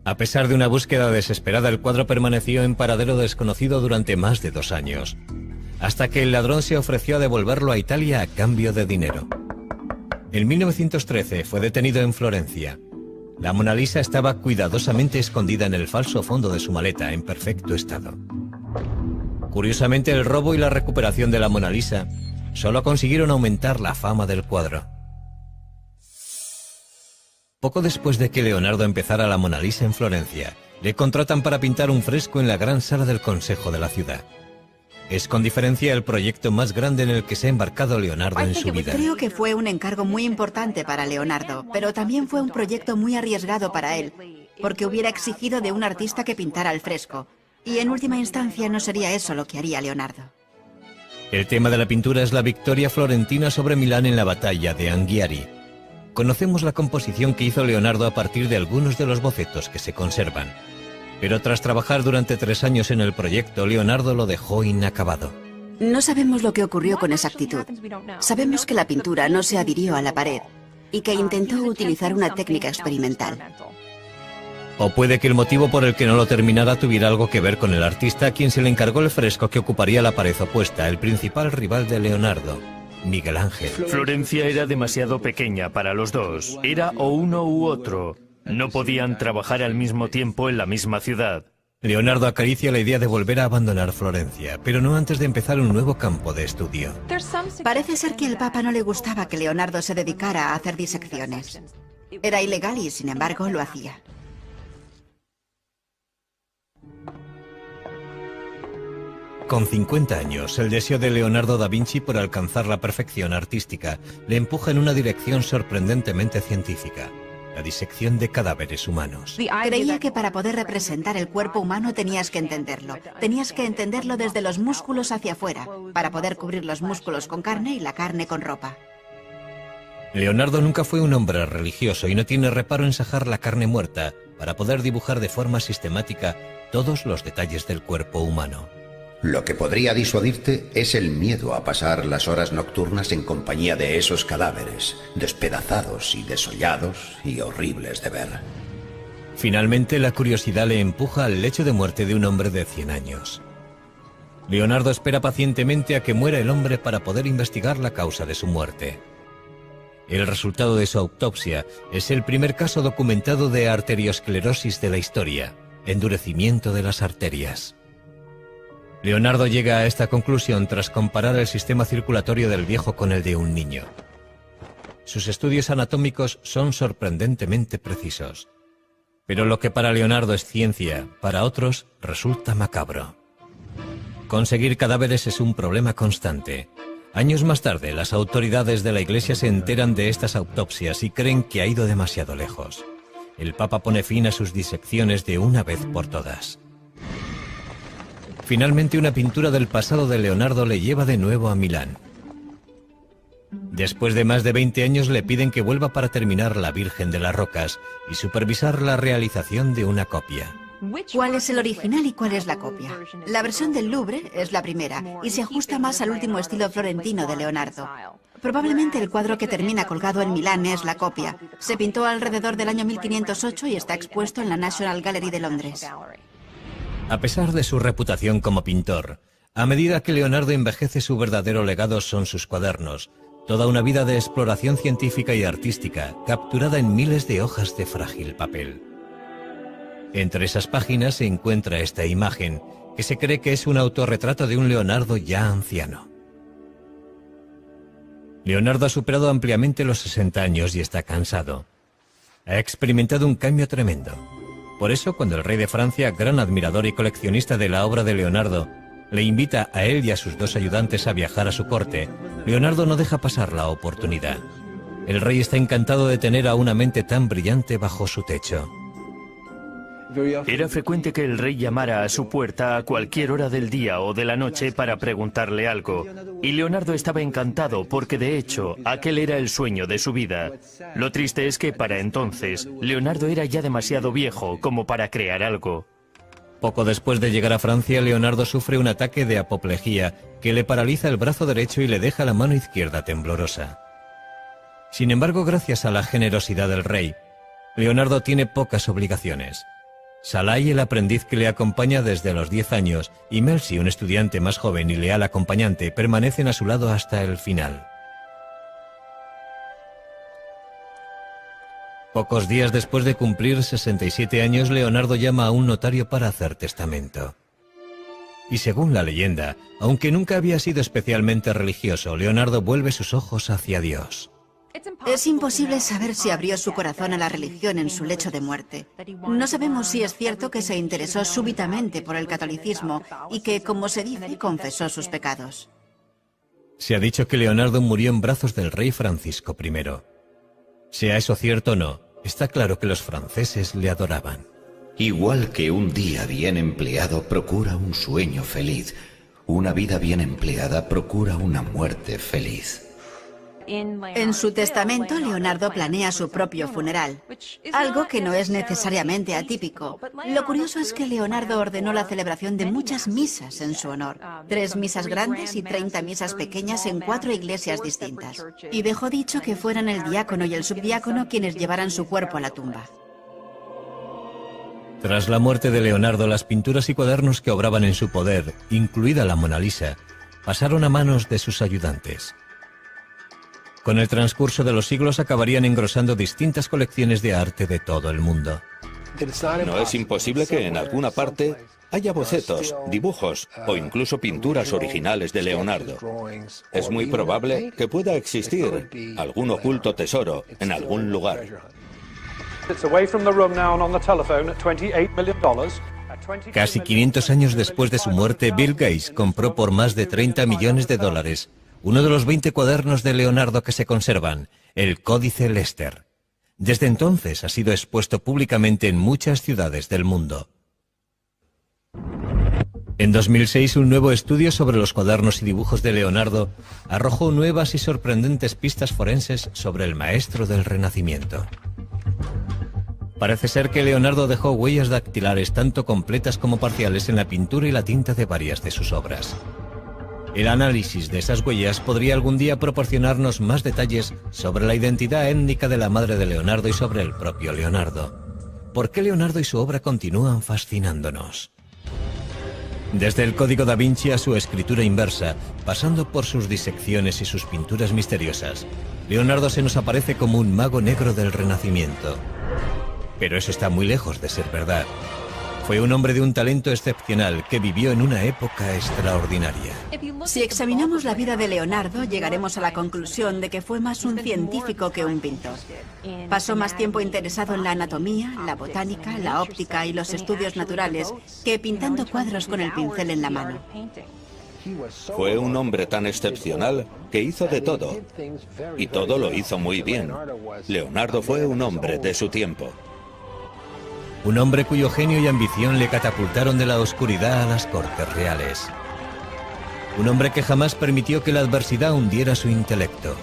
Speaker 1: A pesar de una búsqueda desesperada, el cuadro permaneció en paradero desconocido durante más de 2 años, hasta que el ladrón se ofreció a devolverlo a Italia a cambio de dinero. En 1913 fue detenido en Florencia. La Mona Lisa estaba cuidadosamente escondida en el falso fondo de su maleta, en perfecto estado. Curiosamente, el robo y la recuperación de la Mona Lisa solo consiguieron aumentar la fama del cuadro. Poco después de que Leonardo empezara la Mona Lisa en Florencia, le contratan para pintar un fresco en la gran sala del Consejo de la ciudad. Es con diferencia el proyecto más grande en el que se ha embarcado Leonardo en su vida.
Speaker 3: Creo que fue un encargo muy importante para Leonardo, pero también fue un proyecto muy arriesgado para él, porque hubiera exigido de un artista que pintara el fresco, y en última instancia no sería eso lo que haría Leonardo.
Speaker 1: El tema de la pintura es la victoria florentina sobre Milán en la batalla de Anghiari. Conocemos la composición que hizo Leonardo a partir de algunos de los bocetos que se conservan. Pero tras trabajar durante 3 años en el proyecto, Leonardo lo dejó inacabado.
Speaker 3: No sabemos lo que ocurrió con exactitud. Sabemos que la pintura no se adhirió a la pared y que intentó utilizar una técnica experimental.
Speaker 1: O puede que el motivo por el que no lo terminara tuviera algo que ver con el artista a quien se le encargó el fresco que ocuparía la pared opuesta, el principal rival de Leonardo, Miguel Ángel.
Speaker 8: Florencia era demasiado pequeña para los dos. Era o uno u otro. No podían trabajar al mismo tiempo en la misma ciudad.
Speaker 1: Leonardo acaricia la idea de volver a abandonar Florencia, pero no antes de empezar un nuevo campo de estudio.
Speaker 3: Parece ser que al Papa no le gustaba que Leonardo se dedicara a hacer disecciones. Era ilegal y, sin embargo, lo hacía.
Speaker 1: Con 50 años, el deseo de Leonardo da Vinci por alcanzar la perfección artística le empuja en una dirección sorprendentemente científica: la disección de cadáveres humanos.
Speaker 3: Creía que para poder representar el cuerpo humano tenías que entenderlo. Tenías que entenderlo desde los músculos hacia afuera, para poder cubrir los músculos con carne y la carne con ropa.
Speaker 1: Leonardo nunca fue un hombre religioso y no tiene reparo en sajar la carne muerta para poder dibujar de forma sistemática todos los detalles del cuerpo humano.
Speaker 5: Lo que podría disuadirte es el miedo a pasar las horas nocturnas en compañía de esos cadáveres, despedazados y desollados y horribles de ver.
Speaker 1: Finalmente, la curiosidad le empuja al lecho de muerte de un hombre de 100 años. Leonardo espera pacientemente a que muera el hombre para poder investigar la causa de su muerte. El resultado de su autopsia es el primer caso documentado de arteriosclerosis de la historia, endurecimiento de las arterias. Leonardo llega a esta conclusión tras comparar el sistema circulatorio del viejo con el de un niño. Sus estudios anatómicos son sorprendentemente precisos. Pero lo que para Leonardo es ciencia, para otros resulta macabro. Conseguir cadáveres es un problema constante. Años más tarde, las autoridades de la Iglesia se enteran de estas autopsias y creen que ha ido demasiado lejos. el Papa pone fin a sus disecciones de una vez por todas. Finalmente, una pintura del pasado de Leonardo le lleva de nuevo a Milán. Después de más de 20 años le piden que vuelva para terminar La Virgen de las Rocas y supervisar la realización de una copia.
Speaker 3: ¿Cuál es el original y cuál es la copia? La versión del Louvre es la primera y se ajusta más al último estilo florentino de Leonardo. Probablemente el cuadro que termina colgado en Milán es la copia. Se pintó alrededor del año 1508 y está expuesto en la National Gallery de Londres.
Speaker 1: A pesar de su reputación como pintor, a medida que Leonardo envejece, su verdadero legado son sus cuadernos, toda una vida de exploración científica y artística, capturada en miles de hojas de frágil papel. Entre esas páginas se encuentra esta imagen, que se cree que es un autorretrato de un Leonardo ya anciano. Leonardo ha superado ampliamente los 60 años y está cansado. Ha experimentado un cambio tremendo. Por eso, cuando el rey de Francia, gran admirador y coleccionista de la obra de Leonardo, le invita a él y a sus 2 ayudantes a viajar a su corte, Leonardo no deja pasar la oportunidad. El rey está encantado de tener a una mente tan brillante bajo su techo.
Speaker 8: Era frecuente que el rey llamara a su puerta a cualquier hora del día o de la noche para preguntarle algo. Y Leonardo estaba encantado porque, de hecho, aquel era el sueño de su vida. Lo triste es que, para entonces, Leonardo era ya demasiado viejo como para crear algo.
Speaker 1: Poco después de llegar a Francia, Leonardo sufre un ataque de apoplejía que le paraliza el brazo derecho y le deja la mano izquierda temblorosa. Sin embargo, gracias a la generosidad del rey, Leonardo tiene pocas obligaciones. Salai, el aprendiz que le acompaña desde los 10 años, y Melzi, un estudiante más joven y leal acompañante, permanecen a su lado hasta el final. Pocos días después de cumplir 67 años, Leonardo llama a un notario para hacer testamento. Y según la leyenda, aunque nunca había sido especialmente religioso, Leonardo vuelve sus ojos hacia Dios.
Speaker 3: Es imposible saber si abrió su corazón a la religión en su lecho de muerte. No sabemos si es cierto que se interesó súbitamente por el catolicismo y que, como se dice, confesó sus pecados.
Speaker 1: Se ha dicho que Leonardo murió en brazos del rey Francisco I. Sea eso cierto o no, está claro que los franceses le adoraban.
Speaker 5: Igual que un día bien empleado procura un sueño feliz, una vida bien empleada procura una muerte feliz.
Speaker 3: En su testamento, Leonardo planea su propio funeral, algo que no es necesariamente atípico. Lo curioso es que Leonardo ordenó la celebración de muchas misas en su honor, 3 misas grandes y 30 misas pequeñas en 4 iglesias distintas. Y dejó dicho que fueran el diácono y el subdiácono quienes llevaran su cuerpo a la tumba.
Speaker 1: Tras la muerte de Leonardo, las pinturas y cuadernos que obraban en su poder, incluida la Mona Lisa, pasaron a manos de sus ayudantes. Con el transcurso de los siglos acabarían engrosando distintas colecciones de arte de todo el mundo.
Speaker 2: No es imposible que en alguna parte haya bocetos, dibujos o incluso pinturas originales de Leonardo. Es muy probable que pueda existir algún oculto tesoro en algún lugar.
Speaker 1: Casi 500 años después de su muerte, Bill Gates compró por más de $30 millones uno de los 20 cuadernos de Leonardo que se conservan, el Códice Lester. Desde entonces ha sido expuesto públicamente en muchas ciudades del mundo. En 2006, un nuevo estudio sobre los cuadernos y dibujos de Leonardo arrojó nuevas y sorprendentes pistas forenses sobre el maestro del Renacimiento. Parece ser que Leonardo dejó huellas dactilares tanto completas como parciales en la pintura y la tinta de varias de sus obras. El análisis de esas huellas podría algún día proporcionarnos más detalles sobre la identidad étnica de la madre de Leonardo y sobre el propio Leonardo. ¿Por qué Leonardo y su obra continúan fascinándonos? Desde el Código da Vinci a su escritura inversa, pasando por sus disecciones y sus pinturas misteriosas, Leonardo se nos aparece como un mago negro del Renacimiento. Pero eso está muy lejos de ser verdad. Fue un hombre de un talento excepcional que vivió en una época extraordinaria.
Speaker 3: Si examinamos la vida de Leonardo, llegaremos a la conclusión de que fue más un científico que un pintor. Pasó más tiempo interesado en la anatomía, la botánica, la óptica y los estudios naturales que pintando cuadros con el pincel en la mano.
Speaker 2: Fue un hombre tan excepcional que hizo de todo. Y todo lo hizo muy bien. Leonardo fue un hombre de su tiempo.
Speaker 1: Un hombre cuyo genio y ambición le catapultaron de la oscuridad a las cortes reales. Un hombre que jamás permitió que la adversidad hundiera su intelecto.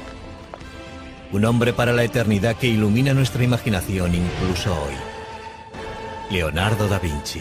Speaker 1: Un hombre para la eternidad que ilumina nuestra imaginación incluso hoy. Leonardo da Vinci.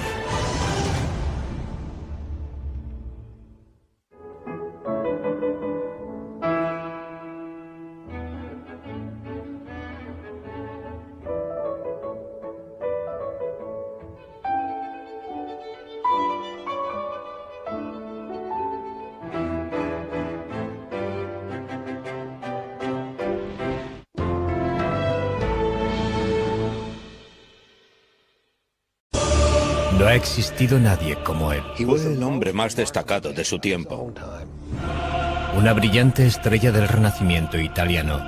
Speaker 1: No ha existido nadie como él.
Speaker 2: Fue el hombre más destacado de su tiempo.
Speaker 1: Una brillante estrella del Renacimiento italiano,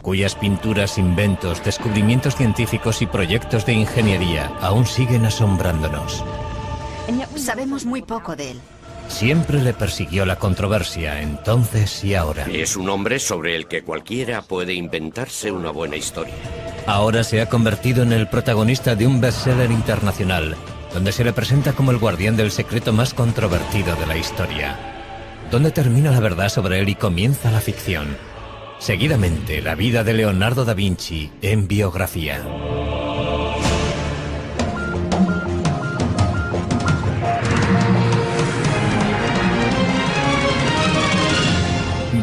Speaker 1: cuyas pinturas, inventos, descubrimientos científicos y proyectos de ingeniería aún siguen asombrándonos.
Speaker 3: Sabemos muy poco de él.
Speaker 1: Siempre le persiguió la controversia, entonces y ahora.
Speaker 4: Es un hombre sobre el que cualquiera puede inventarse una buena historia.
Speaker 1: Ahora se ha convertido en el protagonista de un bestseller internacional, donde se le presenta como el guardián del secreto más controvertido de la historia. Donde termina la verdad sobre él y comienza la ficción. Seguidamente, la vida de Leonardo da Vinci en biografía.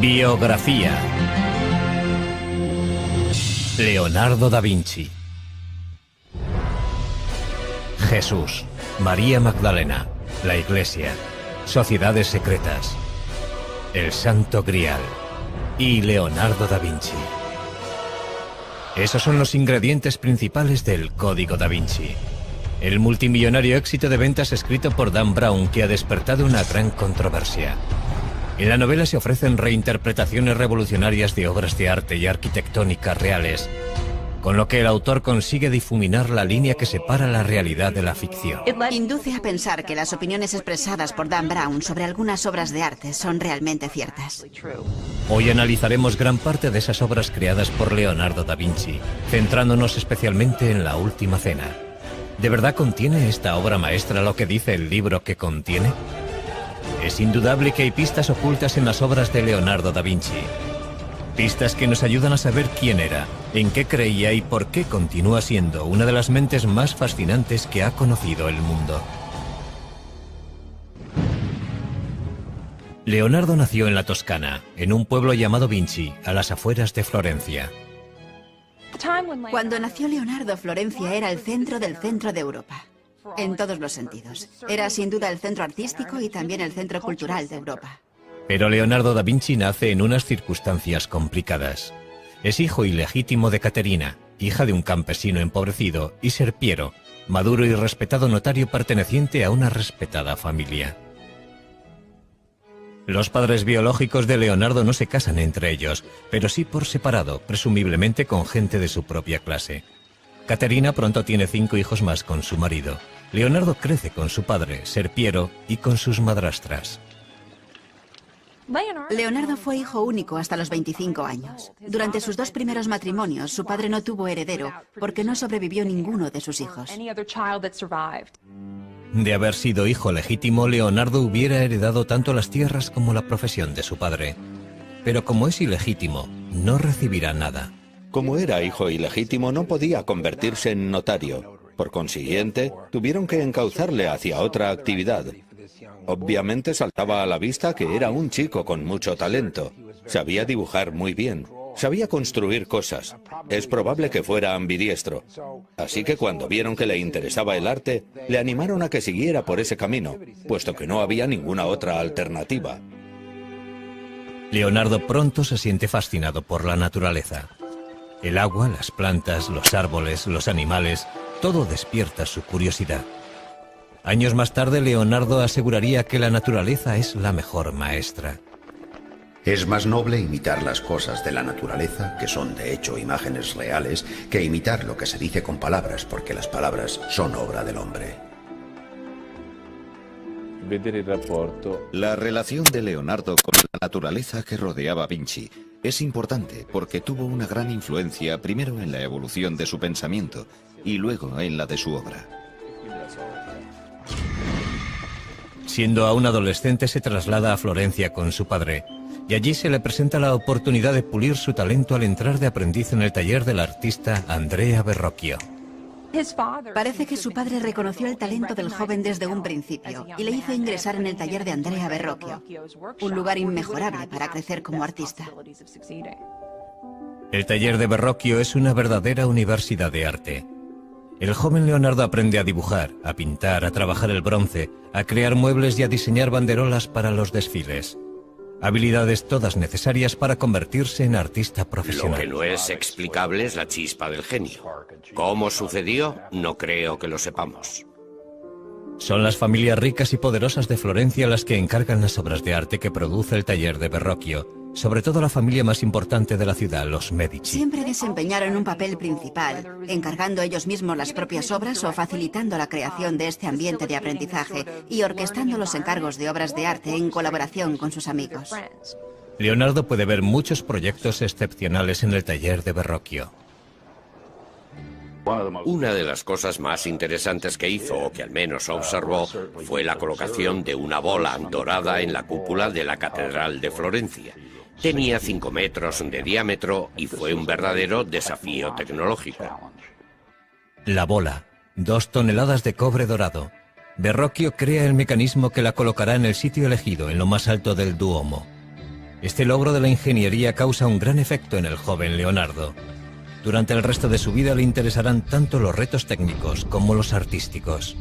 Speaker 1: Biografía. Leonardo da Vinci. Jesús, María Magdalena, la Iglesia, sociedades secretas, el Santo Grial y Leonardo da Vinci. Esos son los ingredientes principales del Código da Vinci, el multimillonario éxito de ventas escrito por Dan Brown que ha despertado una gran controversia. En la novela se ofrecen reinterpretaciones revolucionarias de obras de arte y arquitectónicas reales, con lo que el autor consigue difuminar la línea que separa la realidad de la ficción.
Speaker 3: Induce a pensar que las opiniones expresadas por Dan Brown sobre algunas obras de arte son realmente ciertas.
Speaker 1: Hoy analizaremos gran parte de esas obras creadas por Leonardo da Vinci, centrándonos especialmente en La Última Cena. ¿De verdad contiene esta obra maestra lo que dice el libro que contiene? Es indudable que hay pistas ocultas en las obras de Leonardo da Vinci. Pistas que nos ayudan a saber quién era, en qué creía y por qué continúa siendo una de las mentes más fascinantes que ha conocido el mundo. Leonardo nació en la Toscana, en un pueblo llamado Vinci, a las afueras de Florencia.
Speaker 3: Cuando nació Leonardo, Florencia era el centro del centro de Europa. En todos los sentidos. Era sin duda el centro artístico y también el centro cultural de Europa.
Speaker 1: Pero Leonardo da Vinci nace en unas circunstancias complicadas. Es hijo ilegítimo de Caterina, hija de un campesino empobrecido, y Serpiero, maduro y respetado notario perteneciente a una respetada familia. Los padres biológicos de Leonardo no se casan entre ellos, pero sí por separado, presumiblemente con gente de su propia clase. Caterina pronto tiene 5 hijos más con su marido. Leonardo crece con su padre, Serpiero, y con sus madrastras.
Speaker 3: Leonardo fue hijo único hasta los 25 años. Durante sus 2 primeros matrimonios, su padre no tuvo heredero porque no sobrevivió ninguno de sus hijos.
Speaker 1: De haber sido hijo legítimo, Leonardo hubiera heredado tanto las tierras como la profesión de su padre. Pero como es ilegítimo, no recibirá nada.
Speaker 2: Como era hijo ilegítimo, no podía convertirse en notario. Por consiguiente, tuvieron que encauzarle hacia otra actividad. Obviamente saltaba a la vista que era un chico con mucho talento. Sabía dibujar muy bien. Sabía construir cosas. Es probable que fuera ambidiestro. Así que cuando vieron que le interesaba el arte, le animaron a que siguiera por ese camino, puesto que no había ninguna otra alternativa.
Speaker 1: Leonardo pronto se siente fascinado por la naturaleza. El agua, las plantas, los árboles, los animales, todo despierta su curiosidad. Años más tarde, Leonardo aseguraría que la naturaleza es la mejor maestra.
Speaker 5: Es más noble imitar las cosas de la naturaleza, que son de hecho imágenes reales, que imitar lo que se dice con palabras, porque las palabras son obra del hombre.
Speaker 6: La relación de Leonardo con la naturaleza que rodeaba a Vinci es importante porque tuvo una gran influencia primero en la evolución de su pensamiento y luego en la de su obra.
Speaker 1: Siendo aún adolescente se traslada a Florencia con su padre y allí se le presenta la oportunidad de pulir su talento al entrar de aprendiz en el taller del artista Andrea Verrocchio.
Speaker 3: Parece que su padre reconoció el talento del joven desde un principio y le hizo ingresar en el taller de Andrea Verrocchio, un lugar inmejorable para crecer como artista.
Speaker 1: El taller de Verrocchio es una verdadera universidad de arte. El joven Leonardo aprende a dibujar, a pintar, a trabajar el bronce, a crear muebles y a diseñar banderolas para los desfiles. Habilidades todas necesarias para convertirse en artista profesional.
Speaker 4: Lo que no es explicable es la chispa del genio. ¿Cómo sucedió? No creo que lo sepamos.
Speaker 1: Son las familias ricas y poderosas de Florencia las que encargan las obras de arte que produce el taller de Verrocchio, sobre todo la familia más importante de la ciudad, los Medici.
Speaker 3: Siempre desempeñaron un papel principal, encargando ellos mismos las propias obras o facilitando la creación de este ambiente de aprendizaje y orquestando los encargos de obras de arte en colaboración con sus amigos.
Speaker 1: Leonardo puede ver muchos proyectos excepcionales en el taller de Verrocchio.
Speaker 4: Una de las cosas más interesantes que hizo, o que al menos observó, fue la colocación de una bola dorada en la cúpula de la Catedral de Florencia. Tenía 5 metros de diámetro y fue un verdadero desafío tecnológico.
Speaker 1: La bola, 2 toneladas de cobre dorado. Verrocchio crea el mecanismo que la colocará en el sitio elegido, en lo más alto del Duomo. Este logro de la ingeniería causa un gran efecto en el joven Leonardo. Durante el resto de su vida le interesarán tanto los retos técnicos como los artísticos.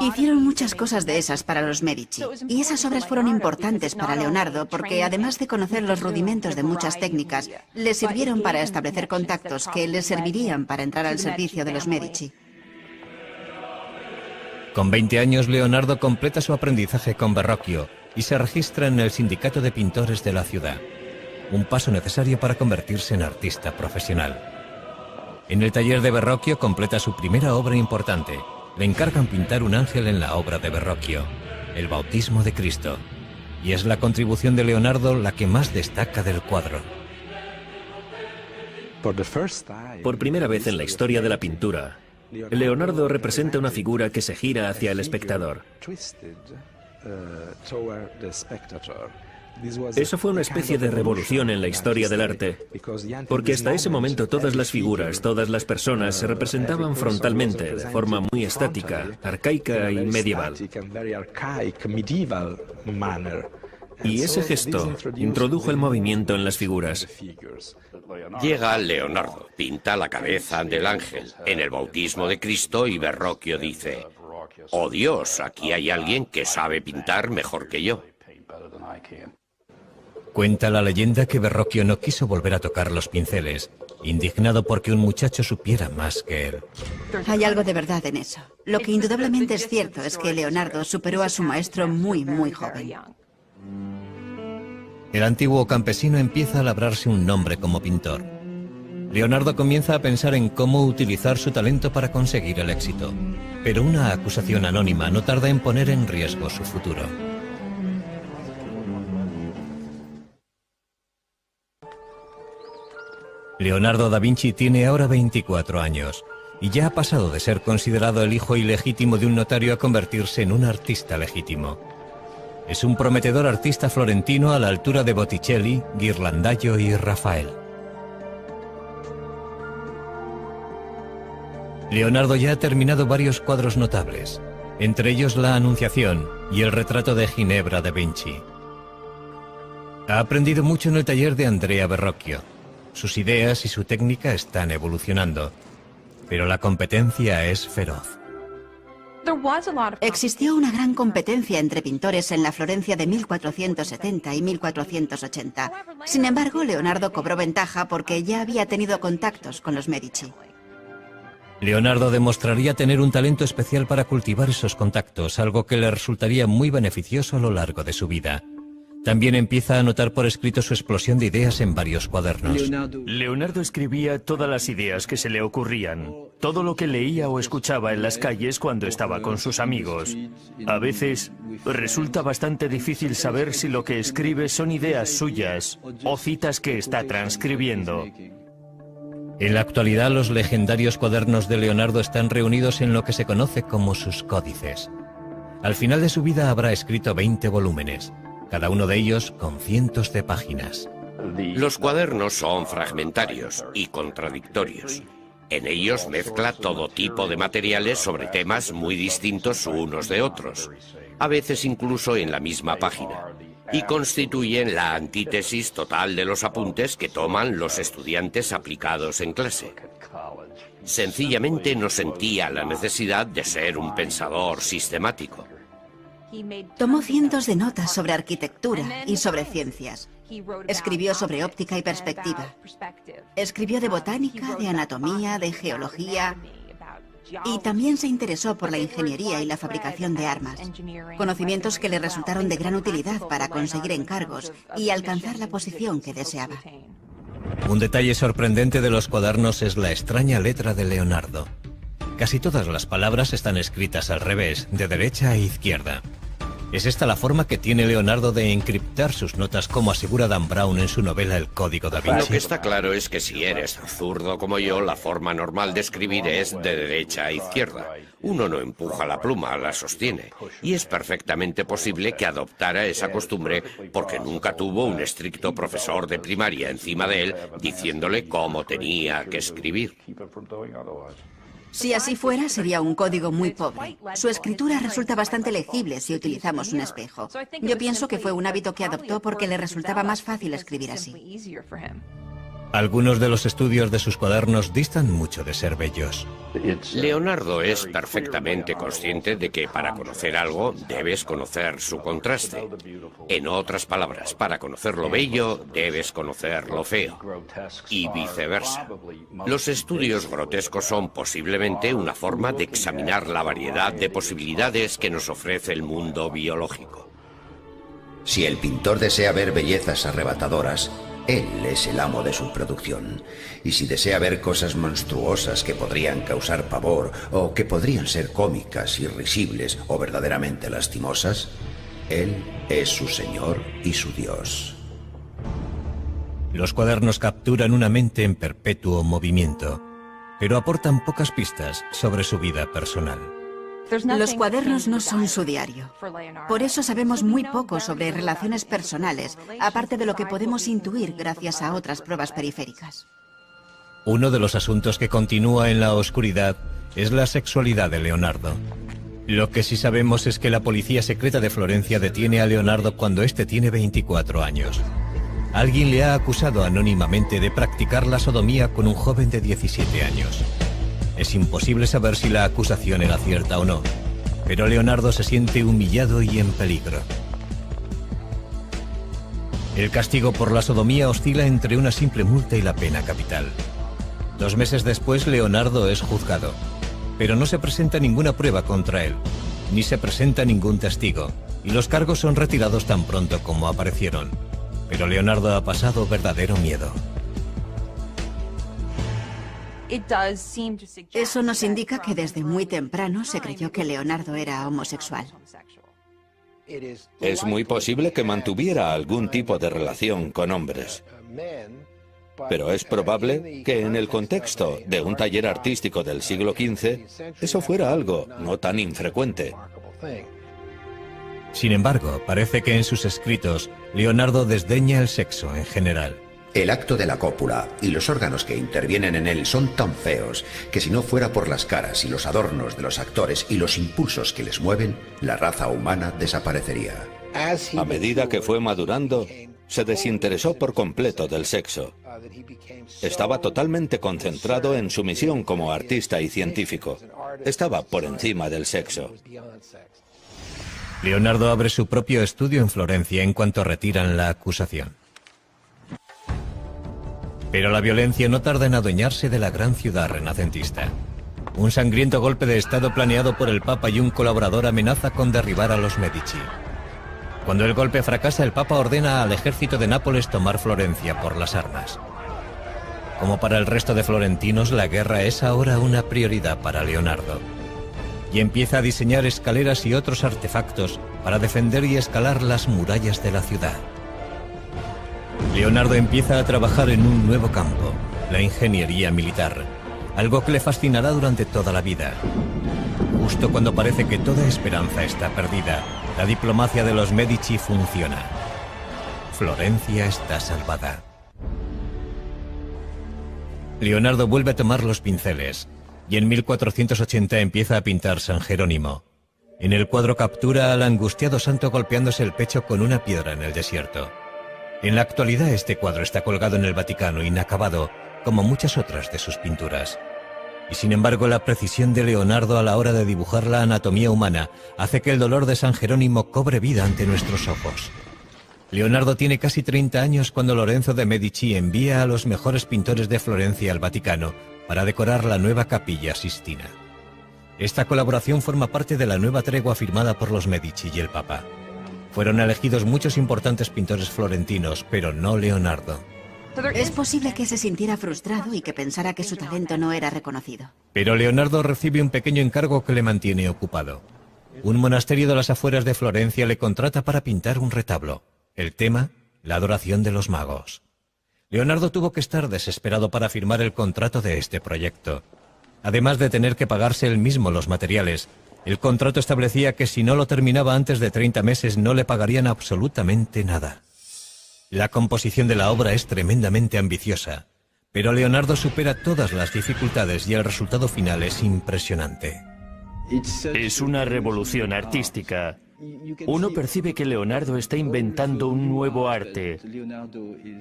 Speaker 3: Hicieron muchas cosas de esas para los Medici, y esas obras fueron importantes para Leonardo porque, además de conocer los rudimentos de muchas técnicas, le sirvieron para establecer contactos que le servirían para entrar al servicio de los Medici.
Speaker 1: Con 20 años, Leonardo completa su aprendizaje con Verrocchio y se registra en el Sindicato de Pintores de la ciudad. Un paso necesario para convertirse en artista profesional. En el taller de Verrocchio completa su primera obra importante. Le encargan pintar un ángel en la obra de Verrocchio, el Bautismo de Cristo, y es la contribución de Leonardo la que más destaca del cuadro.
Speaker 7: Por primera vez en la historia de la pintura, Leonardo representa una figura que se gira hacia el espectador. Eso fue una especie de revolución en la historia del arte, porque hasta ese momento todas las figuras, todas las personas se representaban frontalmente, de forma muy estática, arcaica y medieval. Y ese gesto introdujo el movimiento en las figuras.
Speaker 4: Llega Leonardo, pinta la cabeza del ángel en el Bautismo de Cristo y Verrocchio dice: «Oh Dios, aquí hay alguien que sabe pintar mejor que yo».
Speaker 1: Cuenta la leyenda que Verrocchio no quiso volver a tocar los pinceles, indignado porque un muchacho supiera más que él.
Speaker 3: Hay algo de verdad en eso. Lo que indudablemente es cierto es que Leonardo superó a su maestro muy joven.
Speaker 1: El antiguo campesino empieza a labrarse un nombre como pintor. Leonardo comienza a pensar en cómo utilizar su talento para conseguir el éxito, pero una acusación anónima no tarda en poner en riesgo su futuro. Leonardo da Vinci tiene ahora 24 años y ya ha pasado de ser considerado el hijo ilegítimo de un notario a convertirse en un artista legítimo. Es un prometedor artista florentino a la altura de Botticelli, Ghirlandaio y Rafael. Leonardo ya ha terminado varios cuadros notables, entre ellos la Anunciación y el retrato de Ginebra da Vinci. Ha aprendido mucho en el taller de Andrea Verrocchio. Sus ideas y su técnica están evolucionando, pero la competencia es feroz.
Speaker 3: Existió una gran competencia entre pintores en la Florencia de 1470 y 1480. Sin embargo, Leonardo cobró ventaja porque ya había tenido contactos con los Medici.
Speaker 1: Leonardo demostraría tener un talento especial para cultivar esos contactos, algo que le resultaría muy beneficioso a lo largo de su vida. También empieza a anotar por escrito su explosión de ideas en varios cuadernos.
Speaker 8: Leonardo escribía todas las ideas que se le ocurrían, todo lo que leía o escuchaba en las calles cuando estaba con sus amigos. A veces resulta bastante difícil saber si lo que escribe son ideas suyas o citas que está transcribiendo.
Speaker 1: En la actualidad, los legendarios cuadernos de Leonardo están reunidos en lo que se conoce como sus códices. Al final de su vida habrá escrito 20 volúmenes, cada uno de ellos con cientos de páginas.
Speaker 4: Los cuadernos son fragmentarios y contradictorios. En ellos mezcla todo tipo de materiales sobre temas muy distintos unos de otros, a veces incluso en la misma página, y constituyen la antítesis total de los apuntes que toman los estudiantes aplicados en clase. Sencillamente no sentía la necesidad de ser un pensador sistemático.
Speaker 3: Tomó cientos de notas sobre arquitectura y sobre ciencias. Escribió sobre óptica y perspectiva. Escribió de botánica, de anatomía, de geología. Y también se interesó por la ingeniería y la fabricación de armas. Conocimientos que le resultaron de gran utilidad para conseguir encargos y alcanzar la posición que deseaba.
Speaker 1: Un detalle sorprendente de los cuadernos es la extraña letra de Leonardo. Casi todas las palabras están escritas al revés, de derecha a izquierda. ¿Es esta la forma que tiene Leonardo de encriptar sus notas, como asegura Dan Brown en su novela El Código da Vinci?
Speaker 4: Lo que está claro es que si eres zurdo como yo, la forma normal de escribir es de derecha a izquierda. Uno no empuja la pluma, la sostiene. Y es perfectamente posible que adoptara esa costumbre porque nunca tuvo un estricto profesor de primaria encima de él diciéndole cómo tenía que escribir.
Speaker 3: Si así fuera, sería un código muy pobre. Su escritura resulta bastante legible si utilizamos un espejo. Yo pienso que fue un hábito que adoptó porque le resultaba más fácil escribir así.
Speaker 1: Algunos de los estudios de sus cuadernos distan mucho de ser bellos.
Speaker 4: Leonardo es perfectamente consciente de que para conocer algo debes conocer su contraste. En otras palabras, para conocer lo bello debes conocer lo feo. Y viceversa. Los estudios grotescos son posiblemente una forma de examinar la variedad de posibilidades que nos ofrece el mundo biológico.
Speaker 5: Si el pintor desea ver bellezas arrebatadoras, él es el amo de su producción. Y si desea ver cosas monstruosas que podrían causar pavor o que podrían ser cómicas, irrisibles o verdaderamente lastimosas, él es su señor y su Dios.
Speaker 1: Los cuadernos capturan una mente en perpetuo movimiento, pero aportan pocas pistas sobre su vida personal.
Speaker 3: Los cuadernos no son su diario. Por eso sabemos muy poco sobre relaciones personales, aparte de lo que podemos intuir gracias a otras pruebas periféricas.
Speaker 1: Uno de los asuntos que continúa en la oscuridad es la sexualidad de Leonardo. Lo que sí sabemos es que la policía secreta de Florencia detiene a Leonardo cuando éste tiene 24 años. Alguien le ha acusado anónimamente de practicar la sodomía con un joven de 17 años. Es imposible saber si la acusación era cierta o no, pero Leonardo se siente humillado y en peligro. El castigo por la sodomía oscila entre una simple multa y la pena capital. 2 meses después, Leonardo es juzgado, pero no se presenta ninguna prueba contra él, ni se presenta ningún testigo, y los cargos son retirados tan pronto como aparecieron. Pero Leonardo ha pasado verdadero miedo.
Speaker 3: Eso nos indica que desde muy temprano se creyó que Leonardo era homosexual.
Speaker 2: Es muy posible que mantuviera algún tipo de relación con hombres. Pero es probable que en el contexto de un taller artístico del siglo XV, eso fuera algo no tan infrecuente.
Speaker 1: Sin embargo, parece que en sus escritos, Leonardo desdeña el sexo en general.
Speaker 5: El acto de la cópula y los órganos que intervienen en él son tan feos que si no fuera por las caras y los adornos de los actores y los impulsos que les mueven, la raza humana desaparecería.
Speaker 2: A medida que fue madurando, se desinteresó por completo del sexo. Estaba totalmente concentrado en su misión como artista y científico. Estaba por encima del sexo.
Speaker 1: Leonardo abre su propio estudio en Florencia en cuanto retiran la acusación. Pero la violencia no tarda en adueñarse de la gran ciudad renacentista. Un sangriento golpe de estado planeado por el Papa y un colaborador amenaza con derribar a los Medici. Cuando el golpe fracasa, el Papa ordena al ejército de Nápoles tomar Florencia por las armas. Como para el resto de florentinos, la guerra es ahora una prioridad para Leonardo. Y empieza a diseñar escaleras y otros artefactos para defender y escalar las murallas de la ciudad. Leonardo empieza a trabajar en un nuevo campo, la ingeniería militar, algo que le fascinará durante toda la vida. Justo cuando parece que toda esperanza está perdida, la diplomacia de los Medici funciona. Florencia está salvada. Leonardo vuelve a tomar los pinceles y en 1480 empieza a pintar San Jerónimo. En el cuadro captura al angustiado santo golpeándose el pecho con una piedra en el desierto. En la actualidad este cuadro está colgado en el Vaticano inacabado, como muchas otras de sus pinturas. Y sin embargo la precisión de Leonardo a la hora de dibujar la anatomía humana hace que el dolor de San Jerónimo cobre vida ante nuestros ojos. Leonardo tiene casi 30 años cuando Lorenzo de Medici envía a los mejores pintores de Florencia al Vaticano para decorar la nueva capilla Sistina. Esta colaboración forma parte de la nueva tregua firmada por los Medici y el Papa. Fueron elegidos muchos importantes pintores florentinos, pero no Leonardo.
Speaker 3: Es posible que se sintiera frustrado y que pensara que su talento no era reconocido.
Speaker 1: Pero Leonardo recibe un pequeño encargo que le mantiene ocupado. Un monasterio de las afueras de Florencia le contrata para pintar un retablo. El tema, la adoración de los magos. Leonardo tuvo que estar desesperado para firmar el contrato de este proyecto. Además de tener que pagarse él mismo los materiales, el contrato establecía que si no lo terminaba antes de 30 meses no le pagarían absolutamente nada. La composición de la obra es tremendamente ambiciosa, pero Leonardo supera todas las dificultades y el resultado final es impresionante.
Speaker 8: Es una revolución artística. Uno percibe que Leonardo está inventando un nuevo arte.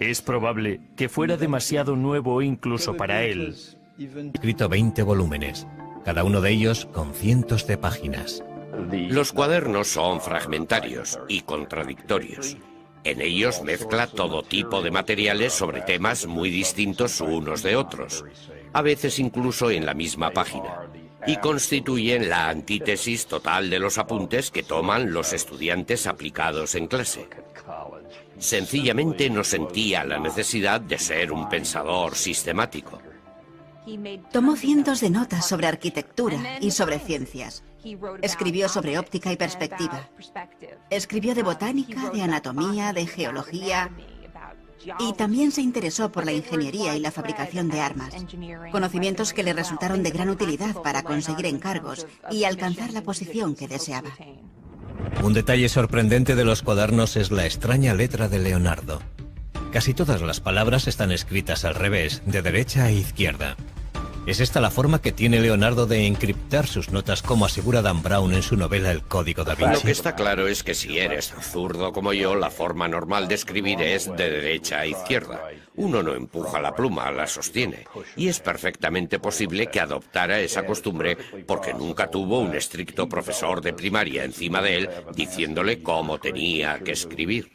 Speaker 8: Es probable que fuera demasiado nuevo incluso para él.
Speaker 1: Escrito 20 volúmenes, cada uno de ellos con cientos de páginas.
Speaker 4: Los cuadernos son fragmentarios y contradictorios. En ellos mezcla todo tipo de materiales sobre temas muy distintos unos de otros, a veces incluso en la misma página, y constituyen la antítesis total de los apuntes que toman los estudiantes aplicados en clase. Sencillamente no sentía la necesidad de ser un pensador sistemático.
Speaker 3: Tomó cientos de notas sobre arquitectura y sobre ciencias. Escribió sobre óptica y perspectiva. Escribió de botánica, de anatomía, de geología. Y también se interesó por la ingeniería y la fabricación de armas. Conocimientos que le resultaron de gran utilidad para conseguir encargos y alcanzar la posición que deseaba.
Speaker 1: Un detalle sorprendente de los cuadernos es la extraña letra de Leonardo. Casi todas las palabras están escritas al revés, de derecha a izquierda. ¿Es esta la forma que tiene Leonardo de encriptar sus notas, como asegura Dan Brown en su novela El Código da Vinci?
Speaker 4: Lo que está claro es que si eres zurdo como yo, la forma normal de escribir es de derecha a izquierda. Uno no empuja la pluma, la sostiene. Y es perfectamente posible que adoptara esa costumbre porque nunca tuvo un estricto profesor de primaria encima de él diciéndole cómo tenía que escribir.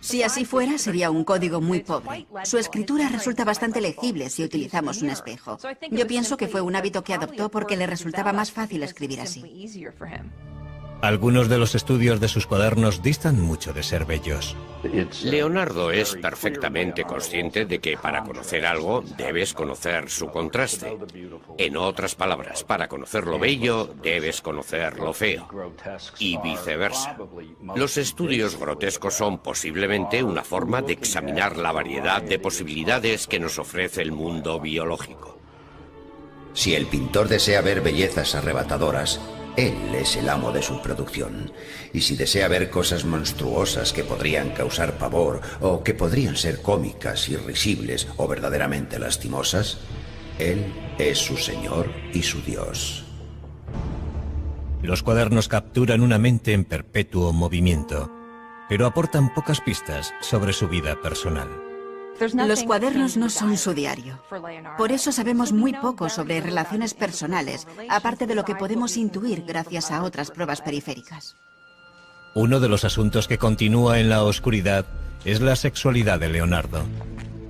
Speaker 3: Si así fuera, sería un código muy pobre. Su escritura resulta bastante legible si utilizamos un espejo. Yo pienso que fue un hábito que adoptó porque le resultaba más fácil escribir así.
Speaker 1: Algunos de los estudios de sus cuadernos distan mucho de ser bellos.
Speaker 4: Leonardo es perfectamente consciente de que para conocer algo debes conocer su contraste. En otras palabras, para conocer lo bello debes conocer lo feo. Y viceversa. Los estudios grotescos son posiblemente una forma de examinar la variedad de posibilidades que nos ofrece el mundo biológico.
Speaker 5: Si el pintor desea ver bellezas arrebatadoras, él es el amo de su producción. Y si desea ver cosas monstruosas que podrían causar pavor, o que podrían ser cómicas, irrisibles o verdaderamente lastimosas, él es su señor y su dios.
Speaker 1: Los cuadernos capturan una mente en perpetuo movimiento, pero aportan pocas pistas sobre su vida personal.
Speaker 3: Los cuadernos no son su diario. Por eso sabemos muy poco sobre relaciones personales, aparte de lo que podemos intuir gracias a otras pruebas periféricas.
Speaker 1: Uno de los asuntos que continúa en la oscuridad es la sexualidad de Leonardo.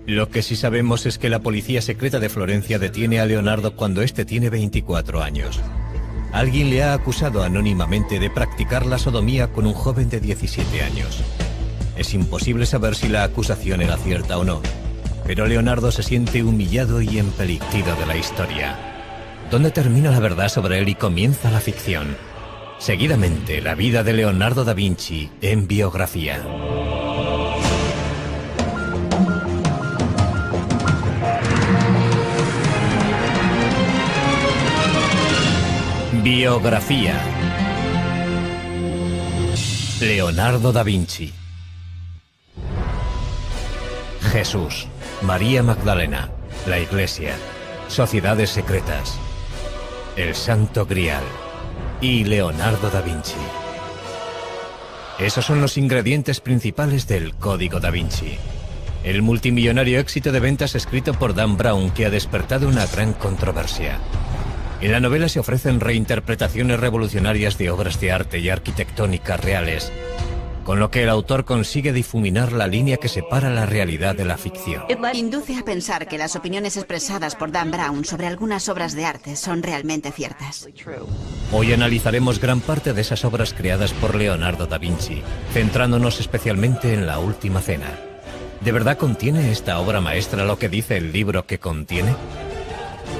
Speaker 1: Lo que sí sabemos es que la policía secreta de Florencia detiene a Leonardo cuando éste tiene 24 años. Alguien le ha acusado anónimamente de practicar la sodomía con un joven de 17 años. Es imposible saber si la acusación era cierta o no, pero Leonardo se siente humillado y empelistido de la historia. ¿Dónde termina la verdad sobre él y comienza la ficción? Seguidamente, la vida de Leonardo da Vinci en biografía. Biografía. Leonardo da Vinci. Jesús, María Magdalena, la Iglesia, sociedades secretas, el Santo Grial y Leonardo da Vinci. Esos son los ingredientes principales del Código da Vinci, el multimillonario éxito de ventas escrito por Dan Brown que ha despertado una gran controversia. En la novela se ofrecen reinterpretaciones revolucionarias de obras de arte y arquitectónicas reales, con lo que el autor consigue difuminar la línea que separa la realidad de la ficción.
Speaker 3: Induce a pensar que las opiniones expresadas por Dan Brown sobre algunas obras de arte son realmente ciertas.
Speaker 1: Hoy analizaremos gran parte de esas obras creadas por Leonardo da Vinci, centrándonos especialmente en La Última Cena. ¿De verdad contiene esta obra maestra lo que dice el libro que contiene?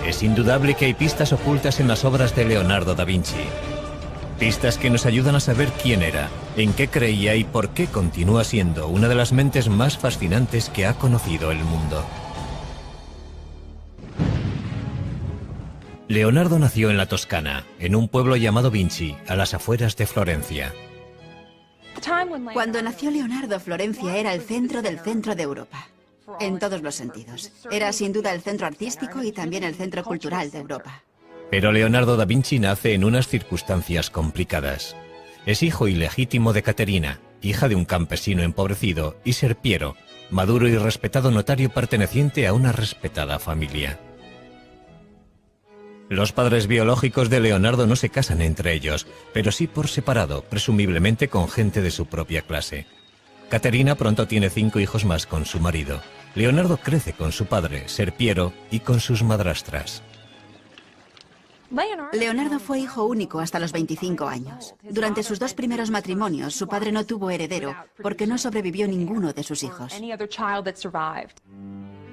Speaker 1: Es indudable que hay pistas ocultas en las obras de Leonardo da Vinci. Pistas que nos ayudan a saber quién era, en qué creía y por qué continúa siendo una de las mentes más fascinantes que ha conocido el mundo. Leonardo nació en la Toscana, en un pueblo llamado Vinci, a las afueras de Florencia.
Speaker 3: Cuando nació Leonardo, Florencia era el centro del centro de Europa. En todos los sentidos. Era sin duda el centro artístico y también el centro cultural de Europa.
Speaker 1: Pero Leonardo da Vinci nace en unas circunstancias complicadas. Es hijo ilegítimo de Caterina, hija de un campesino empobrecido, y Serpiero, maduro y respetado notario perteneciente a una respetada familia. Los padres biológicos de Leonardo no se casan entre ellos, pero sí por separado, presumiblemente con gente de su propia clase. Caterina pronto tiene 5 hijos más con su marido. Leonardo crece con su padre, Serpiero, y con sus madrastras.
Speaker 3: Leonardo fue hijo único hasta los 25 años. Durante sus 2 primeros matrimonios, su padre no tuvo heredero porque no sobrevivió ninguno de sus hijos.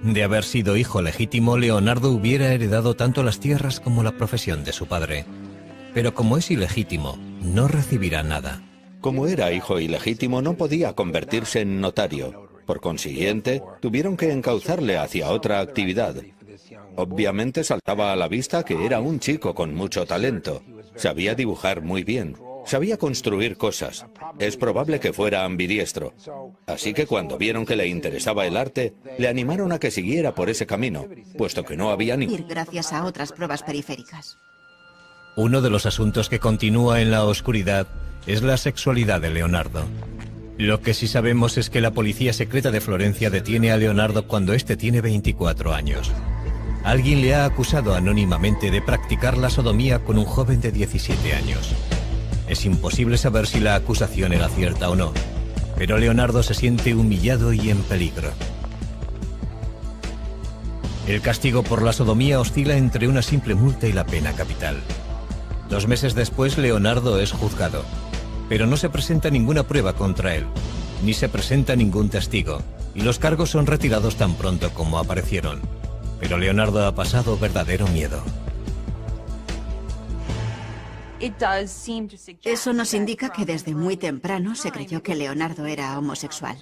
Speaker 1: De haber sido hijo legítimo, Leonardo hubiera heredado tanto las tierras como la profesión de su padre. Pero como es ilegítimo, no recibirá nada.
Speaker 2: Como era hijo ilegítimo, no podía convertirse en notario. Por consiguiente, tuvieron que encauzarle hacia otra actividad. Obviamente saltaba a la vista que era un chico con mucho talento. Sabía dibujar muy bien. Sabía construir cosas. Es probable que fuera ambidiestro. Así que cuando vieron que le interesaba el arte, le animaron a que siguiera por ese camino, puesto que no había ni...
Speaker 3: Gracias a otras pruebas periféricas.
Speaker 1: Uno de los asuntos que continúa en la oscuridad es la sexualidad de Leonardo. Lo que sí sabemos es que la policía secreta de Florencia detiene a Leonardo cuando éste tiene 24 años. Alguien le ha acusado anónimamente de practicar la sodomía con un joven de 17 años. Es imposible saber si la acusación era cierta o no, pero Leonardo se siente humillado y en peligro. El castigo por la sodomía oscila entre una simple multa y la pena capital. 2 meses después, Leonardo es juzgado, pero no se presenta ninguna prueba contra él, ni se presenta ningún testigo, y los cargos son retirados tan pronto como aparecieron. Pero Leonardo ha pasado verdadero miedo.
Speaker 3: Eso nos indica que desde muy temprano se creyó que Leonardo era homosexual.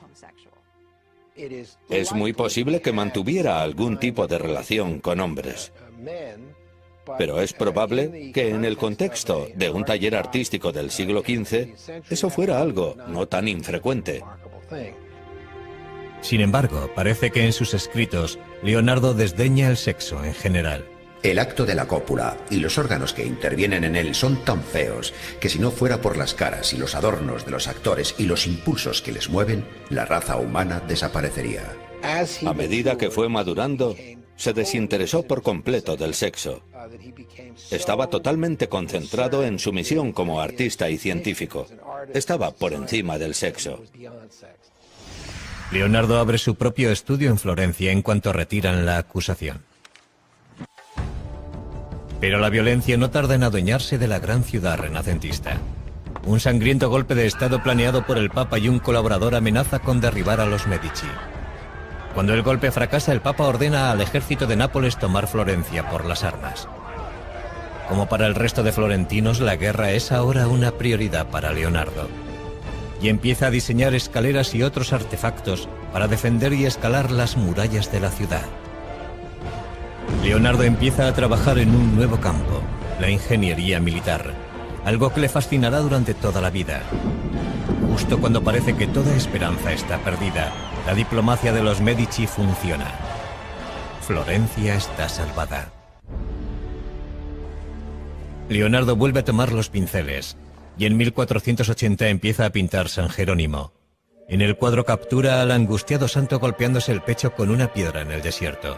Speaker 2: Es muy posible que mantuviera algún tipo de relación con hombres. Pero es probable que en el contexto de un taller artístico del siglo XV, eso fuera algo no tan infrecuente.
Speaker 1: Sin embargo, parece que en sus escritos, Leonardo desdeña el sexo en general.
Speaker 5: El acto de la cópula y los órganos que intervienen en él son tan feos que si no fuera por las caras y los adornos de los actores y los impulsos que les mueven, la raza humana desaparecería.
Speaker 2: A medida que fue madurando, se desinteresó por completo del sexo. Estaba totalmente concentrado en su misión como artista y científico. Estaba por encima del sexo.
Speaker 1: Leonardo abre su propio estudio en Florencia en cuanto retiran la acusación. Pero la violencia no tarda en adueñarse de la gran ciudad renacentista. Un sangriento golpe de estado planeado por el Papa y un colaborador amenaza con derribar a los Medici. Cuando el golpe fracasa, el Papa ordena al ejército de Nápoles tomar Florencia por las armas. Como para el resto de florentinos, la guerra es ahora una prioridad para Leonardo. Y empieza a diseñar escaleras y otros artefactos para defender y escalar las murallas de la ciudad. Leonardo empieza a trabajar en un nuevo campo, la ingeniería militar, algo que le fascinará durante toda la vida. Justo cuando parece que toda esperanza está perdida, la diplomacia de los Medici funciona. Florencia está salvada. Leonardo vuelve a tomar los pinceles y en 1480 empieza a pintar San Jerónimo. En el cuadro captura al angustiado santo golpeándose el pecho con una piedra en el desierto.